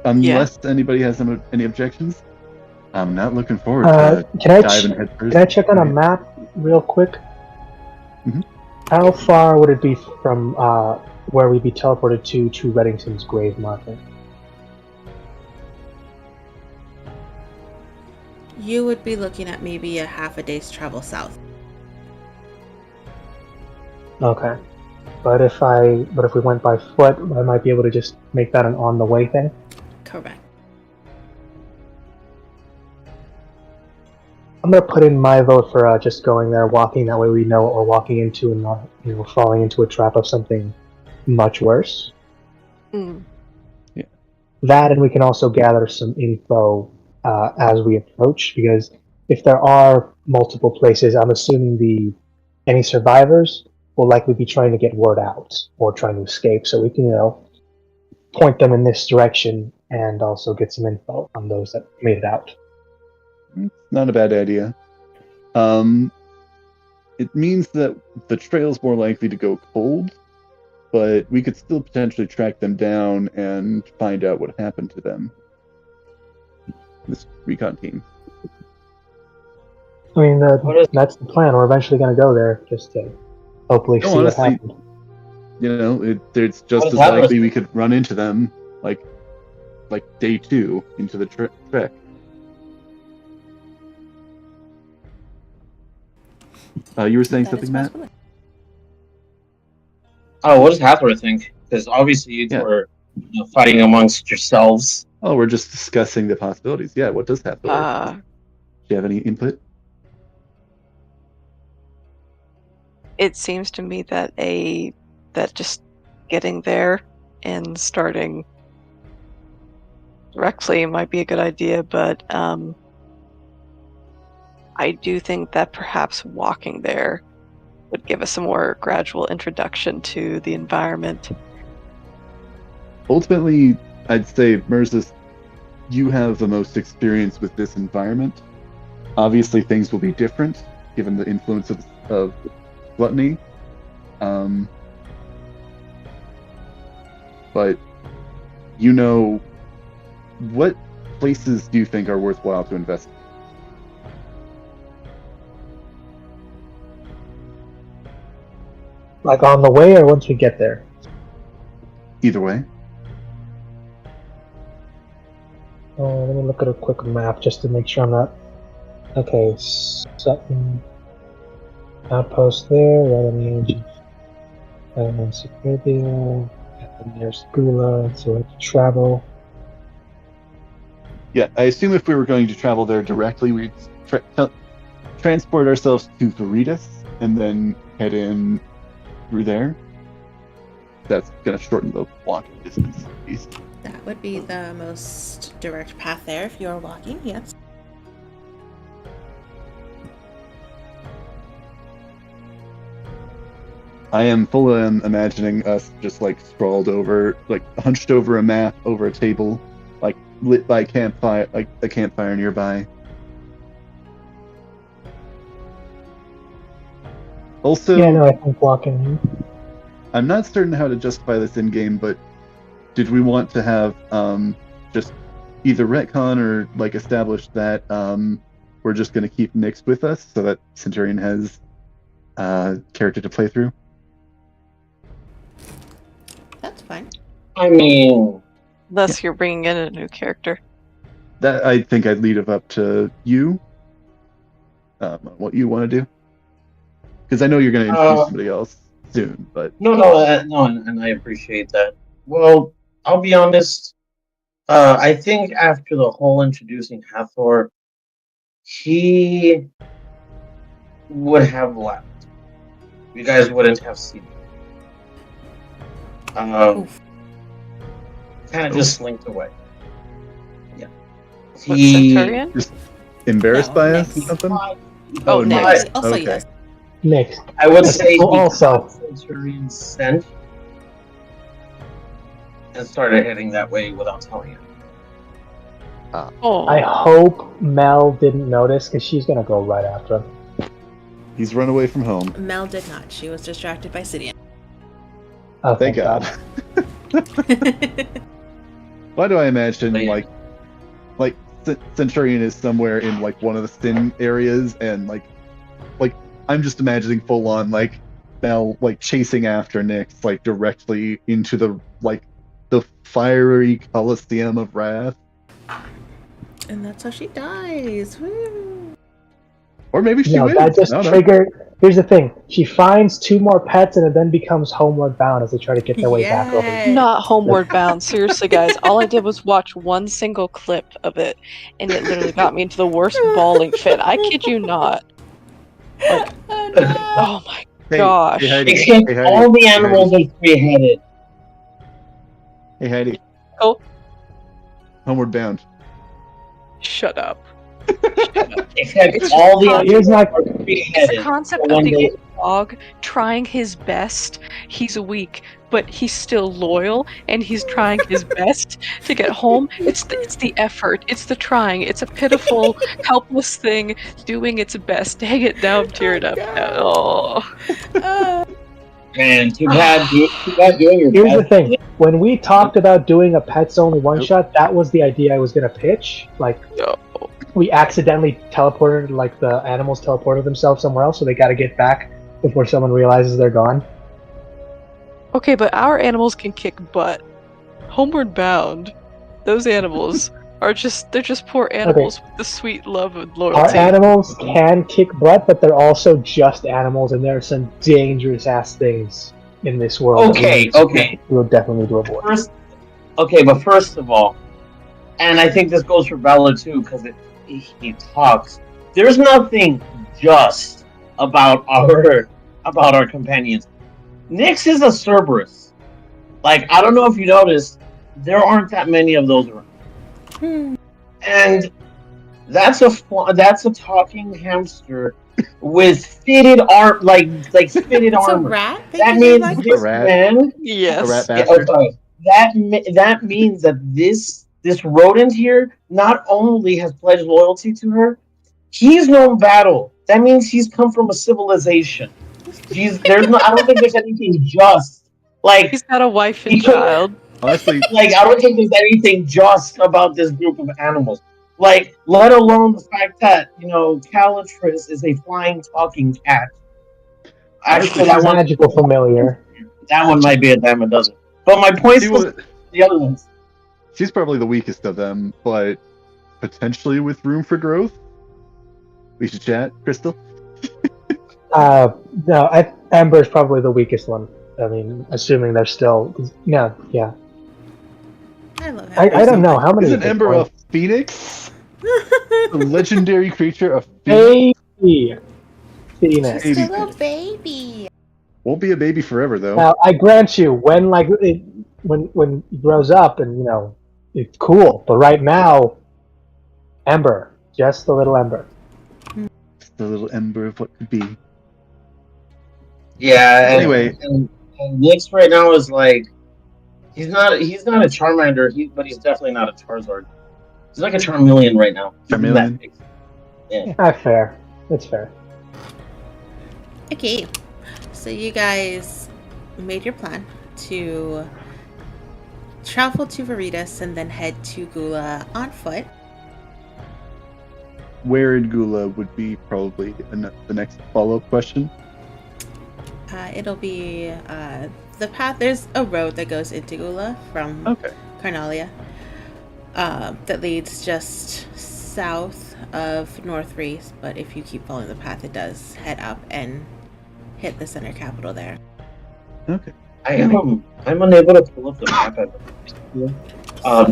Unless anybody has any objections, I'm not looking forward to diving headfirst. Can I check on a map real quick? Mm-hmm. How far would it be from where we'd be teleported to Reddington's grave marker? You would be looking at maybe a half a day's travel south. Okay. But if we went by foot, I might be able to just make that an on the way thing? Correct. I'm gonna put in my vote for just going there, walking. That way we know what we're walking into and not, falling into a trap of something much worse. Mm. Yeah. That, and we can also gather some info as we approach, because if there are multiple places, I'm assuming any survivors will likely be trying to get word out or trying to escape, so we can, point them in this direction and also get some info on those that made it out. Not a bad idea. It means that the trail's more likely to go cold, but we could still potentially track them down and find out what happened to them. This recon team. I mean, that's the plan. We're eventually going to go there just to hopefully see what happened. It's just as likely we could run into them like day 2 into the trek. You were saying something, Matt? Oh, what does Hathor think? Because obviously you were fighting amongst yourselves. Oh, we're just discussing the possibilities. Yeah, what does Hathor think? Do you have any input? It seems to me that just getting there and starting directly might be a good idea, but I do think that perhaps walking there would give us a more gradual introduction to the environment. Ultimately, I'd say, Mirza, you have the most experience with this environment. Obviously, things will be different, given the influence of gluttony. But, what places do you think are worthwhile to invest in? Like on the way or once we get there? Either way. Let me look at a quick map just to make sure I'm not... Okay, Sutton... Outpost there, right on the edge of Suburbia, and there's Gula, so I have to travel. Yeah, I assume if we were going to travel there directly, we'd transport ourselves to Veritas and then head in through there. That's going to shorten the walking distance east. That would be the most direct path there if you're walking, yes. I am full on imagining us just like sprawled over, like hunched over a map over a table, like lit by campfire, like a campfire nearby. Also, Yeah, no, I think walking. I'm not certain how to justify this in game, but did we want to have just either retcon or like establish that we're just going to keep Nyx with us so that Centurion has character to play through? That's fine. I mean, Unless you're bringing in a new character. That I think I'd leave it up to you. What you want to do? Because I know you're going to introduce somebody else soon, but no, and I appreciate that. Well, I'll be honest. I think after the whole introducing Hathor, he would have left. You guys wouldn't have seen him. Kind of just slinked away. Yeah. What, Centurion? Just embarrassed by us or Nyx. something? Oh, Nyx. Nyx. Also, Okay. yes. Next. I would say he Also- caught Centurion's scent and started heading that way without telling him. Oh. I hope Mel didn't notice because she's gonna go right after him. He's run away from home. Mel did not. She was distracted by Sidian. Oh, Thank God. Why do I imagine Yeah. like Centurion is somewhere in like one of the Sin areas, and like I'm just imagining full on like Mel like chasing after Nyx like directly into the fiery Coliseum of Wrath. And that's how she dies. Woo. Or maybe she No, wins. that just I don't know. triggered. Here's the thing: she finds 2 more pets, and it then becomes homeward bound as they try to get their way back over. Yay. Not homeward bound. Seriously, guys. All I did was watch one single clip of it, and it literally got me into the worst bawling fit. I kid you not. Like, Oh, no. oh my Hey, gosh. Hey, Heidi. Except Hey, Heidi. all the Hey, animals are three-headed. Hey, Heidi. Oh. Homeward Bound. Shut up. Except all the Here's animals my are It's the three-headed. concept So of when the they- old dog trying his best. He's weak, but he's still loyal, and he's trying his best to get home. It's the effort. It's the trying. It's a pitiful, helpless thing doing its best. Dang it, now I'm teared up. Oh. Man, too bad doing your Here's the best. thing: when we talked about doing a pets only one shot, that was the idea I was gonna pitch. Like, No. we accidentally teleported, like the animals teleported themselves somewhere else, so they got to get back before someone realizes they're gone. Okay, but our animals can kick butt. Homeward bound, those animals they're just poor animals with the sweet love and Our loyalty. animals can kick butt, but they're also just animals, and there are some dangerous ass things in this world. Okay. We'll definitely need to avoid. But first of all, and I think this goes for Valor too, because he talks. There's nothing just about our companions. Nyx is a Cerberus. Like, I don't know if you noticed, there aren't that many of those around. And that's a talking hamster with fitted arm, like fitted It's a armor. rat? That means like? this A rat? man. Yes. A rat Yeah, bastard. okay. That means that this rodent here not only has pledged loyalty to her, he's known battle. That means he's come from a civilization. I don't think there's anything just like He's got a wife and He could- child. Honestly, I don't think there's anything just about this group of animals. Like, let alone the fact that Calitris is a flying talking cat. Actually, It's a magical familiar. that one might be a dime a dozen. But my point she was was, the other ones. she's probably the weakest of them, but potentially with room for growth. We should chat, Crystal. No, Amber's probably the weakest one. I mean, assuming they're still. No, yeah. I I love Ember. I don't know how many. Isn't Ember a phoenix? A legendary creature, a phoenix? Baby Phoenix. She's still a baby. Won't be a baby forever, though. Now, I grant you, when he grows up and, it's cool. But right now, Ember. Just the little Ember. Just the little ember of what could be. Yeah. Anyway. And Nyx right now is like, he's not a Charmander, but he's definitely not a Charizard. He's like a Charmeleon right now. Charmeleon? Yeah, fair. That's fair. Okay, so you guys made your plan to travel to Veritas and then head to Gula on foot. Where in Gula would be probably the next follow-up question. It'll be the path. There's a road that goes into Gula from Carnalia that leads just south of North Reese, but if you keep following the path, it does head up and hit the center capital there. Okay. I'm unable to pull up the map.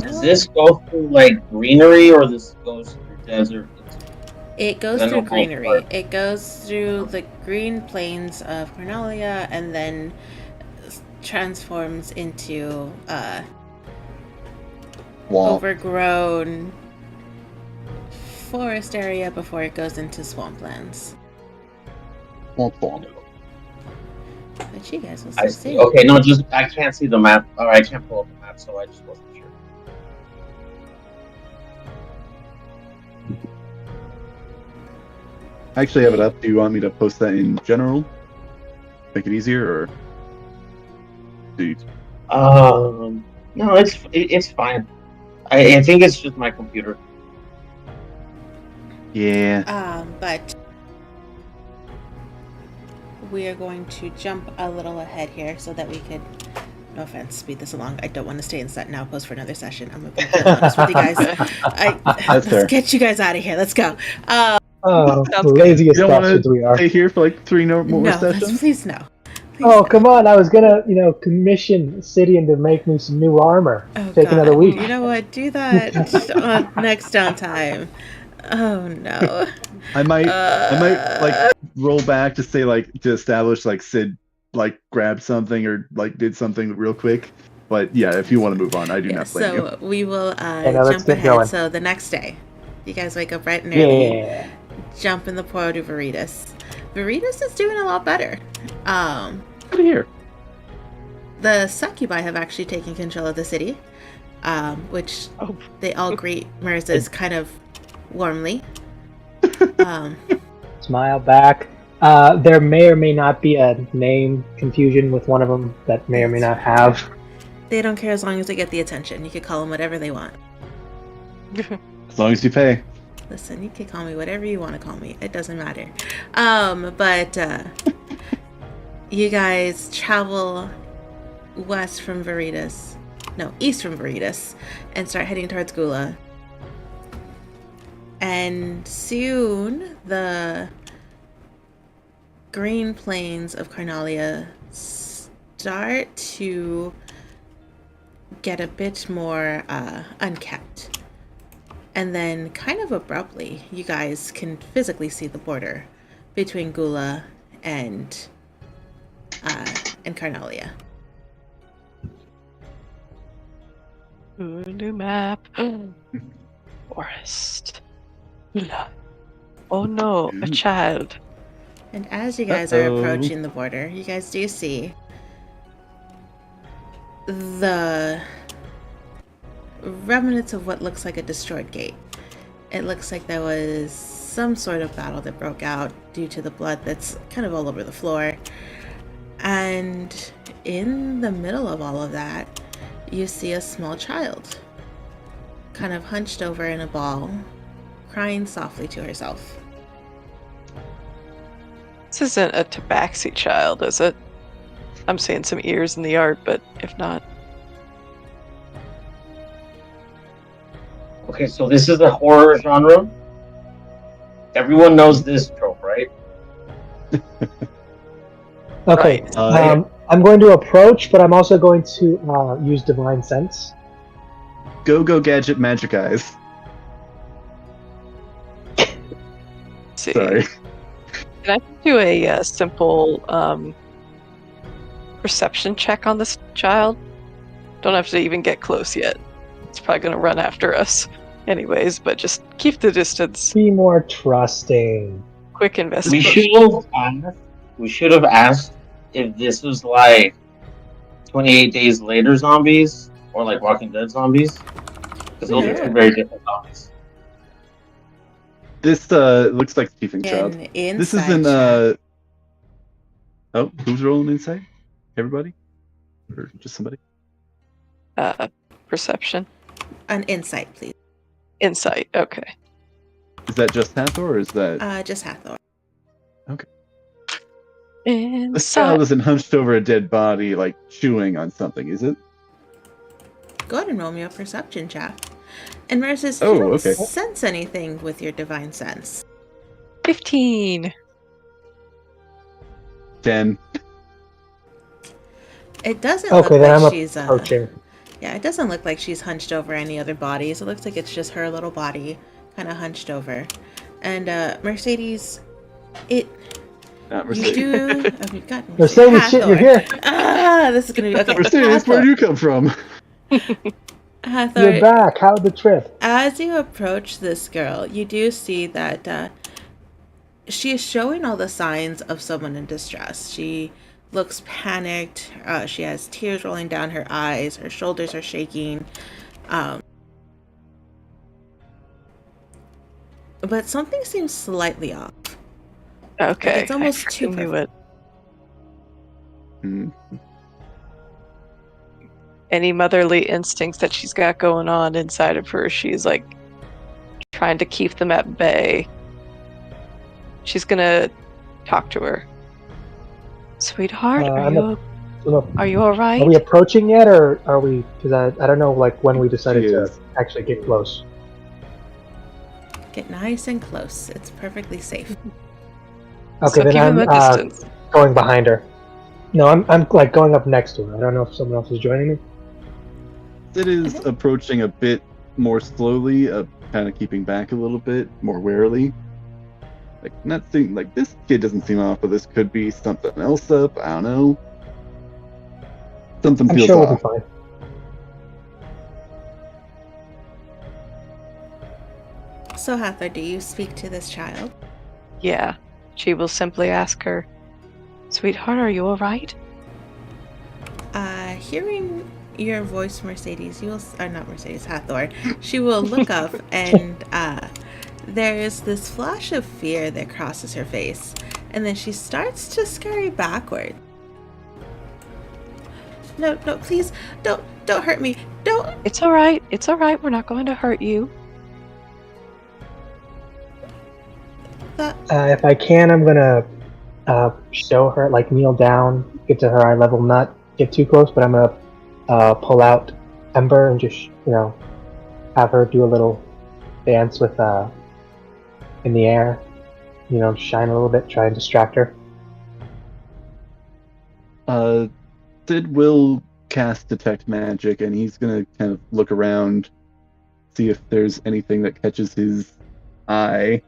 Does this go through like greenery or this goes through desert? It goes through greenery. It goes through the green plains of Carnalia and then transforms into overgrown forest area before it goes into swamplands. Swamp. But you guys will I see. see. Okay, no, just I can't see the map. Or I can't pull up the map, so I just wasn't sure. I actually have it up. Do you want me to post that in general? Make it easier, or do you? No, it's fine. I think it's just my computer. Yeah. But we are going to jump a little ahead here so that we could, no offense, speed this along. I don't want to stay in set now, post for another session. I'm going to be honest with you guys. Let's get you guys out of here. Let's go. The laziest bastards we are. Stay here for like 3 more sessions? Please no. Come on! I was gonna, commission Sidian to make me some new armor. Take another week. You know what? Do that next downtime. Oh no. I might like roll back to say to establish Sid grabbed something or did something real quick. But yeah, if you want to move on, I do not blame you. So we will jump ahead. Going. So the next day, you guys wake up bright and early. Jump in the Port of Veritas. Veritas is doing a lot better. Good to hear. The succubi have actually taken control of the city, which they all greet Mirza's kind of warmly. Smile back. There may or may not be a name confusion with one of them that may or may not have. They don't care as long as they get the attention. You can call them whatever they want. As long as you pay. Listen, you can call me whatever you want to call me. It doesn't matter. But you guys travel east from Veritas, and start heading towards Gula. And soon, the green plains of Carnalia start to get a bit more unkept. And then, kind of abruptly, you guys can physically see the border between Gula and Carnalia. Ooh, new map. Forest. Oh no, a child. And as you guys are approaching the border, you guys do see the remnants of what looks like a destroyed gate. It looks like there was some sort of battle that broke out due to the blood that's kind of all over the floor. And in the middle of all of that, you see a small child, kind of hunched over in a ball, crying softly to herself. This isn't a tabaxi child, is it? I'm seeing some ears in the art, but if not... Okay, so this is a horror genre. Everyone knows this trope, right? Okay. Right. I'm going to approach, but I'm also going to use Divine Sense. go-go gadget magic eyes. See. Sorry. Can I do a simple perception check on this child? Don't have to even get close yet. It's probably going to run after us anyways, but just keep the distance. Be more trusting. Quick investigation. We should have asked if this was like 28 days later zombies or like Walking Dead zombies, because those are two very different zombies. This looks like Stephen Child. This is in Oh, who's rolling insight? Everybody? Or just somebody? Perception. An insight, please. Insight, okay. Is that just Hathor, or is that... Just Hathor. Okay. Insight. This child isn't hunched over a dead body, like, chewing on something, is it? Go ahead and roll me a perception check. And versus, Oh, you don't okay. sense anything with your divine sense. 15. 10. It doesn't Okay, look then like I'm she's approaching. yeah, it doesn't look like she's hunched over any other bodies. It looks like it's just her little body kind of hunched over. And Mercedes, Not you Mercedes. do. Oh, we've got Mercedes, shit, you're here. This is gonna be okay. Mercedes, where'd you come from? Hathor, You're back. How'd the trip? as you approach this girl, you do see that she is showing all the signs of someone in distress. She looks panicked. She has tears rolling down her eyes. Her shoulders are shaking. But something seems slightly off. Okay. Like it's almost too knew perfect. Hmm. Any motherly instincts that she's got going on inside of her, she's like trying to keep them at bay. She's gonna talk to her. Sweetheart, are you all right? Are we approaching yet, or are we? Because I don't know, like when we decided She to is. actually get close. Get nice and close. It's perfectly safe. Okay, So then keep I'm him at distance. going behind her. No, I'm like going up next to her. I don't know if someone else is joining me. It is approaching a bit more slowly, kind of keeping back a little bit, more warily. Like, not seeing, like, this kid doesn't seem off, but this could be something else up. I don't know. Something I'm feels sure we'll off. be fine. So, Hathor, do you speak to this child? Yeah. She will simply ask her, Sweetheart, are you all right? Hearing your voice, Mercedes, you will, or not Mercedes, Hathor, she will look up and there's this flash of fear that crosses her face, and then she starts to scurry backward. No, please, don't hurt me. Don't. It's all right. It's all right. We're not going to hurt you. If I can, I'm gonna show her, like kneel down, get to her eye level, not get too close, but I'm gonna pull out Ember and just have her do a little dance with in the air, shine a little bit, try and distract her. Sid will cast Detect Magic, and he's gonna kind of look around, see if there's anything that catches his eye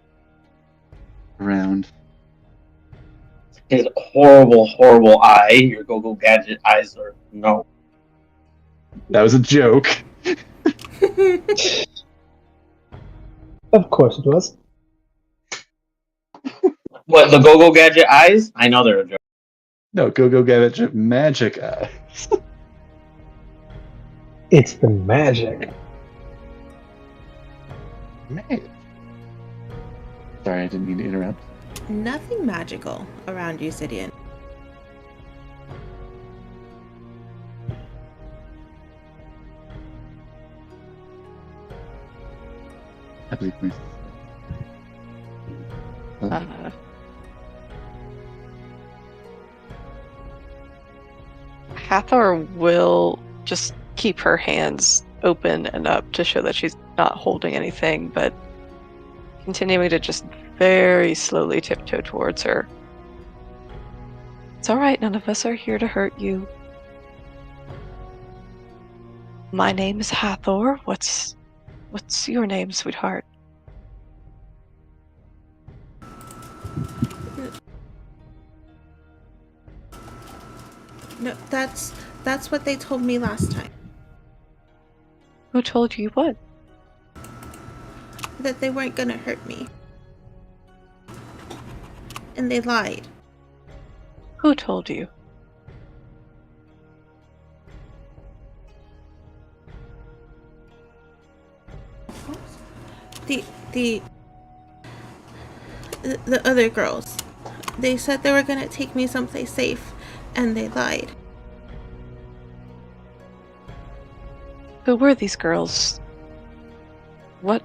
around. His horrible, horrible eye. Your go-go gadget eyes are no. That was a joke. Of course it was. What, the go-go gadget eyes? I know they're a joke. No, go gadget magic eyes. It's the magic. Magic. Sorry, I didn't mean to interrupt. Nothing magical around you, Sidian. I believe me. Hathor will just keep her hands open and up to show that she's not holding anything, but continuing to just very slowly tiptoe towards her. It's all right. None of us are here to hurt you. My name is Hathor. What's your name, sweetheart? No, that's what they told me last time. Who told you what? That they weren't gonna hurt me. And they lied. Who told you? The other girls. They said they were gonna take me someplace safe, and they lied. Who were these girls? What?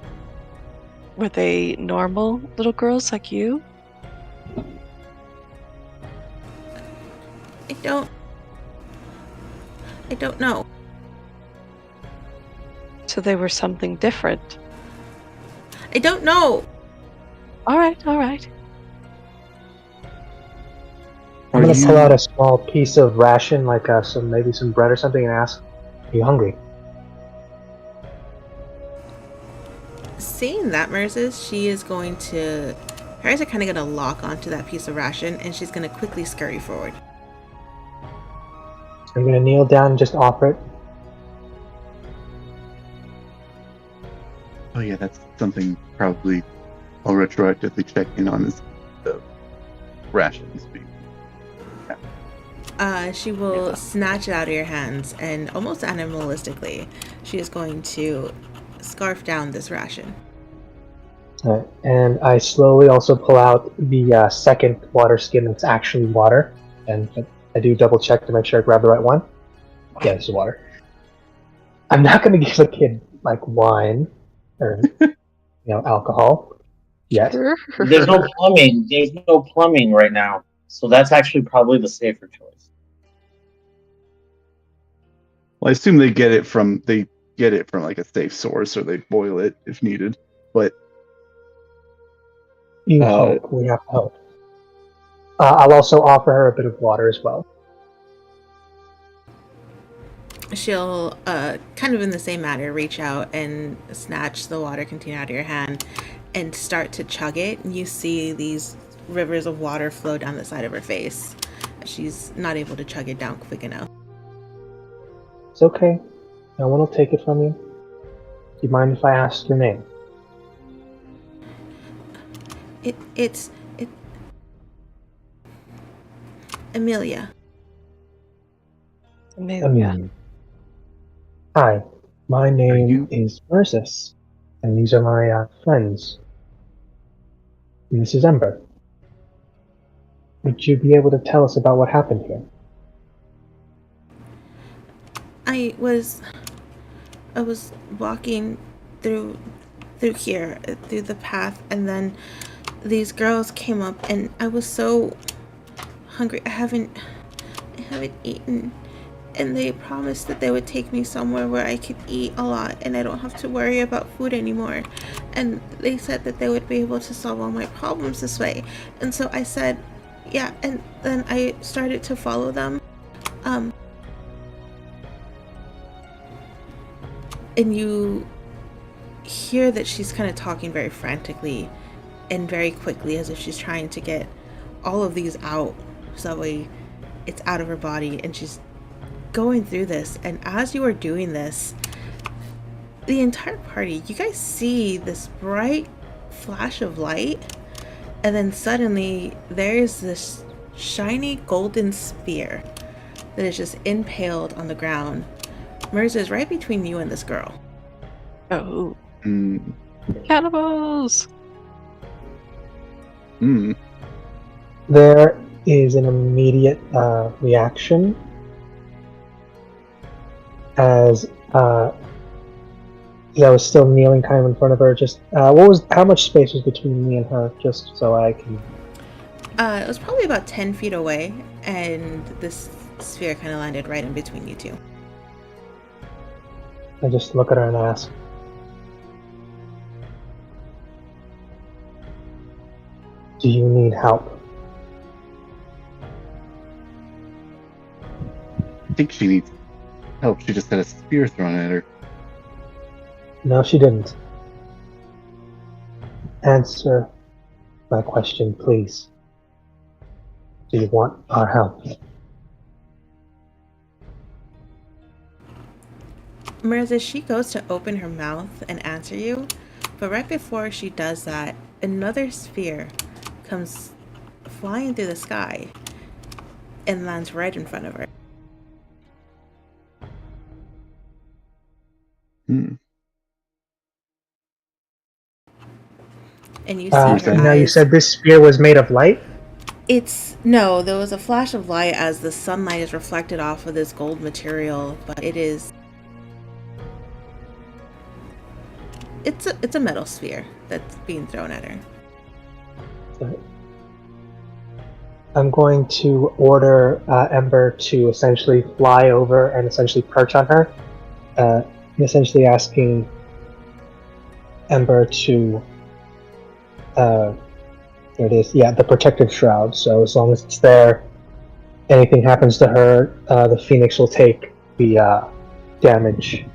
Were they normal little girls like you? I don't know. So they were something different. I don't know. All right. I'm gonna pull out a small piece of ration, like maybe some bread or something, and ask, "Are you hungry?" Seeing that, Merces, she is going to... Her eyes are kind of going to lock onto that piece of ration, and she's going to quickly scurry forward. I'm gonna kneel down and just offer it. Oh yeah, that's something probably I'll retroactively check in on is the rations. She will snatch it out of your hands, and almost animalistically, she is going to scarf down this ration. And I slowly also pull out the second water skin that's actually water, and I do double check to make sure I grab the right one. Yeah, this is water. I'm not going to give a kid like wine or alcohol yet. There's no plumbing. There's no plumbing right now, so that's actually probably the safer choice. Well, I assume they get it from like a safe source, or they boil it if needed. But we have to hope. I'll also offer her a bit of water as well. She'll, kind of in the same manner, reach out and snatch the water container out of your hand and start to chug it. You see these rivers of water flow down the side of her face. She's not able to chug it down quick enough. It's okay. No one will take it from you. Do you mind if I ask your name? It's Amelia. Amelia. Hi, my name is Mercis, and these are my friends. And this is Ember. Would you be able to tell us about what happened here? I was walking through here, through the path, and then these girls came up, and I was so hungry. I haven't eaten, and they promised that they would take me somewhere where I could eat a lot and I don't have to worry about food anymore. And they said that they would be able to solve all my problems this way. And so I said, yeah, and then I started to follow them. And you hear that she's kind of talking very frantically and very quickly, as if she's trying to get all of these out so that way it's out of her body, and she's going through this. And as you are doing this, the entire party, you guys see this bright flash of light, and then suddenly there's this shiny golden spear that is just impaled on the ground. Mirza is right between you and this girl. Oh. Cannibals! There is an immediate reaction as I was still kneeling kind of in front of her. Just how much space was between me and her, just so I can... It was probably about 10 feet away, and this sphere kind of landed right in between you two. I just look at her and ask, do you need help? I think she needs help. She just had a spear thrown at her. No, she didn't. Answer my question, please. Do you want our help? Mirza, she goes to open her mouth and answer you, but right before she does that, another sphere comes flying through the sky and lands right in front of her. Hmm. And you see her now eyes. you said this spear was made of light? No, there was a flash of light as the sunlight is reflected off of this gold material, but it's a metal sphere that's being thrown at her. I'm going to order Ember to essentially fly over and essentially perch on her, essentially asking Ember to there it is, yeah, the protective shroud. So as long as it's there, anything happens to her, the Phoenix will take the damage.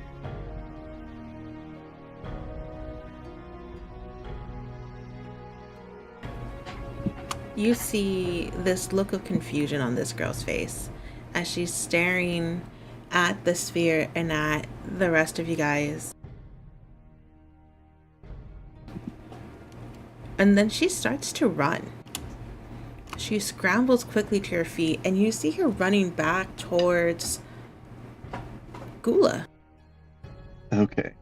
You see this look of confusion on this girl's face as she's staring at the sphere and at the rest of you guys. And then she starts to run. She scrambles quickly to her feet, and you see her running back towards Gula. Okay.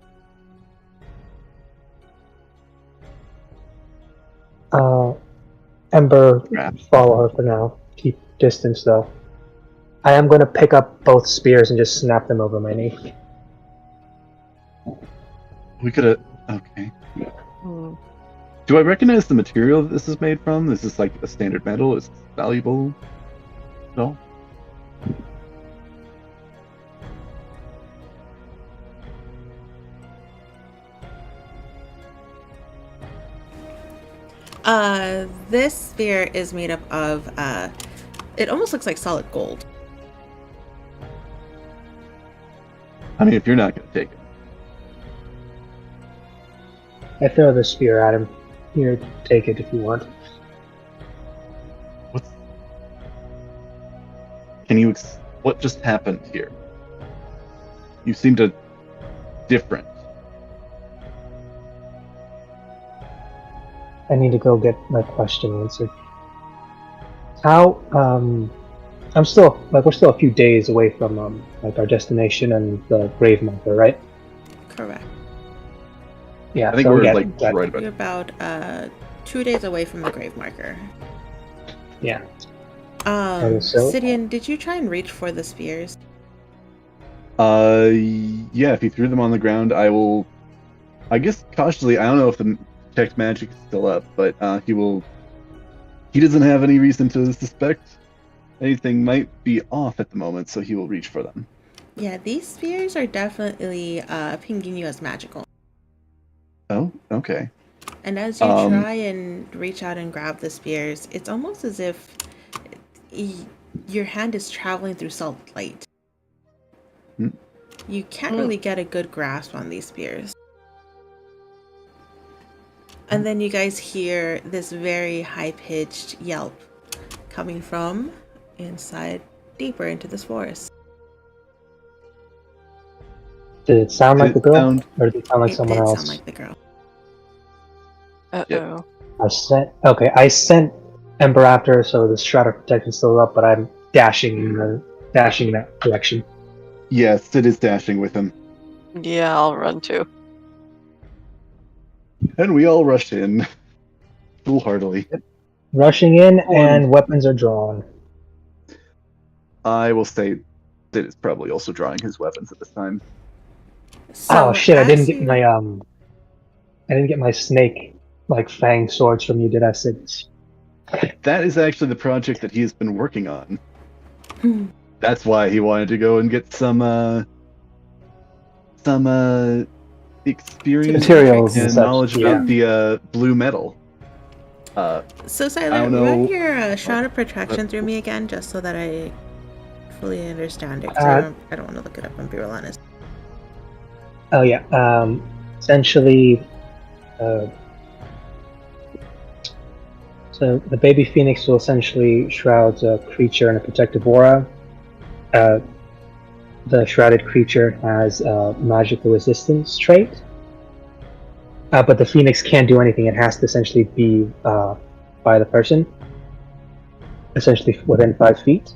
Ember, follow her for now. Keep distance, though. I am going to pick up both spears and just snap them over my knee. We could have... Okay. Do I recognize the material that this is made from? Is this like a standard metal? Is it valuable? No? This sphere is made up of, it almost looks like solid gold. I mean, if you're not going to take it. I throw the spear at him. Here, take it if you want. What just happened here? You seemed different. I need to go get my question answered. How, we're still a few days away from, our destination and the grave marker, right? Correct. Yeah, I think so we're right about You're about 2 days away from the grave marker. Yeah. Sidian, did you try and reach for the spears? Yeah, if he threw them on the ground, I guess cautiously, I don't know if the detect magic is still up, but he doesn't have any reason to suspect anything might be off at the moment, so he will reach for them. Yeah, these spears are definitely pinging you as magical. Oh, okay. And as you try and reach out and grab the spears, it's almost as if your hand is traveling through solid light. You can't really get a good grasp on these spears. And then you guys hear this very high-pitched yelp coming from inside, deeper into this forest. Did it sound like the girl? Or did it sound like someone else? It did sound like the girl. Uh-oh. Yep. I sent Ember after her, so the Shroud of Protection is still up, but I'm dashing in that direction. Yes, Sid is dashing with him. Yeah, I'll run too. And we all rush in. Foolhardily. Yep. Rushing in, and weapons are drawn. I will say Sid is probably also drawing his weapons at this time. So, oh shit! I didn't get my snake fang swords from you, did I, Sid? That is actually the project that he has been working on. That's why he wanted to go and get some experience materials and knowledge about the blue metal. So Siler, run your Shroud of Protection through me again, just so that I fully understand it. 'Cause I don't want to look it up. I'm being real honest. Oh yeah. Essentially, so the baby phoenix will essentially shroud a creature in a protective aura. The shrouded creature has a magical resistance trait, but the phoenix can't do anything. It has to essentially be by the person, essentially within 5 feet.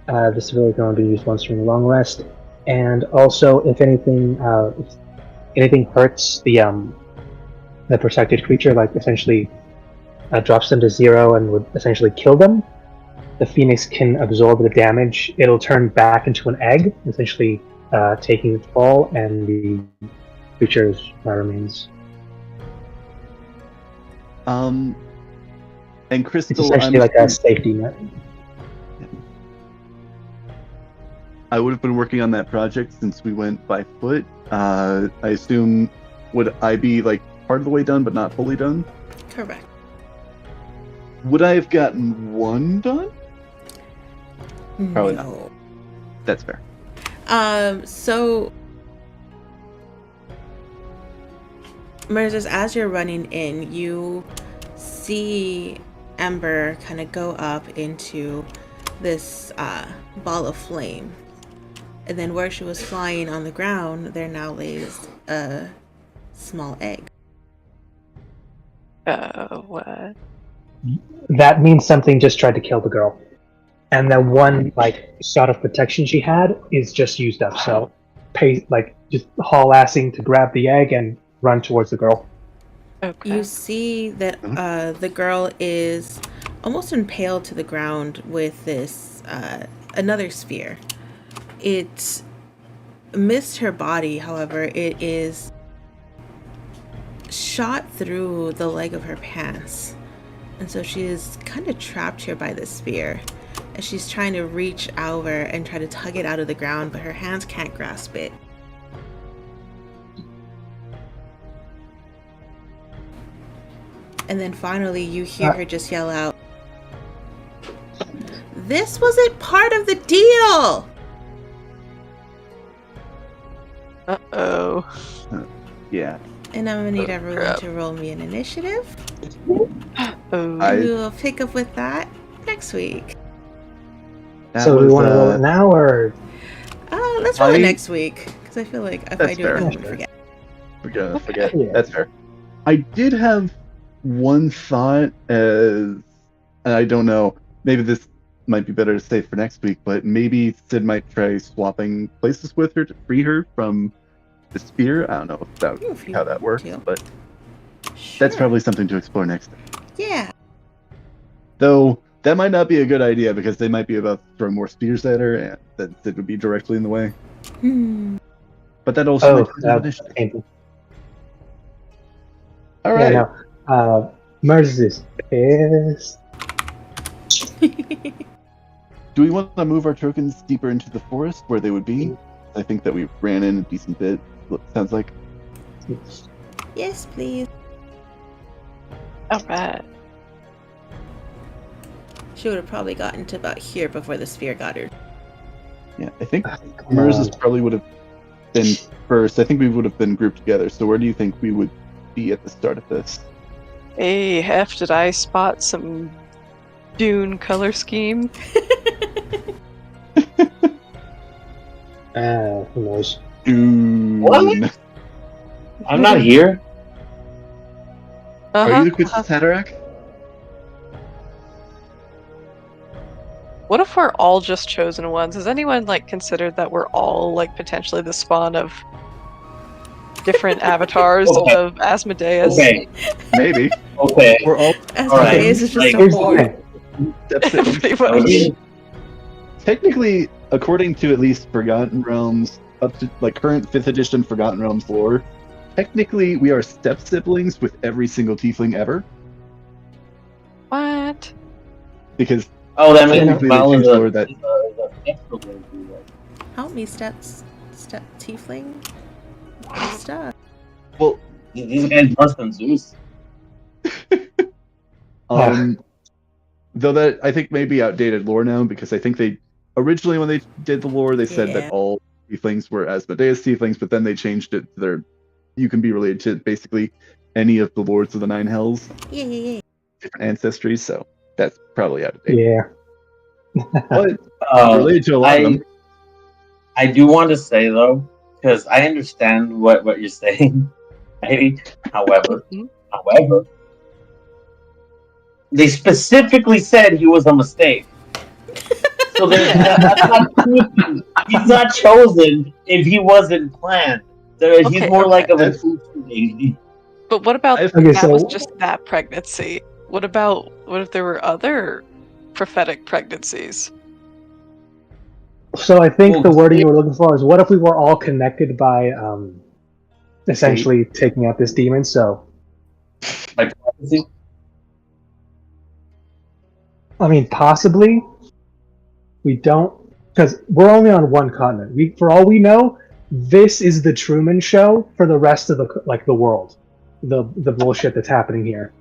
This ability can only be used once during a long rest, and also if anything hurts the protected creature, like essentially drops them to 0 and would essentially kill them, the phoenix can absorb the damage. It'll turn back into an egg, essentially taking its fall, and the creature remains. And Crystal, It's essentially like a safety net. I would have been working on that project since we went by foot. I assume, would I be like part of the way done but not fully done? Correct. Would I have gotten one done? Probably no. not. That's fair. So Moses, as you're running in, you see Ember kind of go up into this ball of flame. And then where she was flying on the ground, there now lays a small egg. What? That means something just tried to kill the girl. And the one shot of protection she had is just used up. So just haul-assing to grab the egg and run towards the girl. Okay. You see that the girl is almost impaled to the ground with this another sphere. It missed her body, however, it is shot through the leg of her pants. And so she is kind of trapped here by this spear. And she's trying to reach over and try to tug it out of the ground, but her hands can't grasp it. And then finally you hear her just yell out, "This wasn't part of the deal!" Uh-oh. Yeah. And I'm gonna need everyone to roll me an initiative. Oh. We will pick up with that next week. So do we want to roll it now, or? Let's roll it next week, because I feel like if I do it, I'm gonna forget. We're gonna forget. Yeah. That's fair. I did have one thought, and I don't know, maybe this might be better to save for next week, but maybe Sid might try swapping places with her to free her from the spear. I don't know how that works, but that's probably something to explore next time. Yeah. Though that might not be a good idea because they might be about to throw more spears at her, and then Sid would be directly in the way. But that also painful. All right. Yeah, no. Mers is pissed. Do we want to move our tokens deeper into the forest where they would be? I think that we ran in a decent bit. Sounds like. Yes, please. Alright. She would have probably gotten to about here before the sphere got her. Yeah, I think Mers probably would have been first. I think we would have been grouped together. So where do you think we would be at the start of this? Hey, Hef, did I spot some Dune color scheme? Who knows? Dune. What? I'm not here. Are you the Princess Hatterack? What if we're all just chosen ones? Has anyone considered that we're all potentially the spawn of different avatars of Asmodeus? Okay. Maybe. Okay. We're all Asmodeus is just a boy. Everybody. Technically, according to at least Forgotten Realms, up to current 5th edition Forgotten Realms lore, technically we are step siblings with every single tiefling ever. What? Because that makes technically well they changed lore that Help me, step tiefling. Stuff. well, these guys worse than Zeus. Though that I think may be outdated lore now, because I think they originally when they did the lore they said that all tieflings were Asmodeus tieflings, but then they changed it to you can be related to basically any of the lords of the Nine Hells. Yeah. Different ancestries, so that's probably out of date. Yeah. But related to a lot of them. I do want to say though, because I understand what you're saying, maybe. However, they specifically said he was a mistake. So that's not true. He's not chosen if he wasn't planned. He's more like of an oops. But what about that was just that pregnancy? What if there were other prophetic pregnancies? So I think the wording you were looking for is what if we were all connected by essentially taking out this demon? So, like prophecy? I mean, possibly. We don't, because we're only on one continent. For all we know, this is the Truman Show for the rest of the world. The bullshit that's happening here.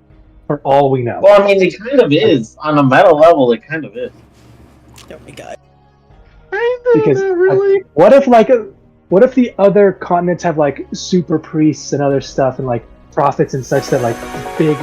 For all we know. Well, I mean, it kind of is on a meta level. It kind of is. Oh my god. Because really? What if the other continents have like super priests and other stuff and like prophets and such that like big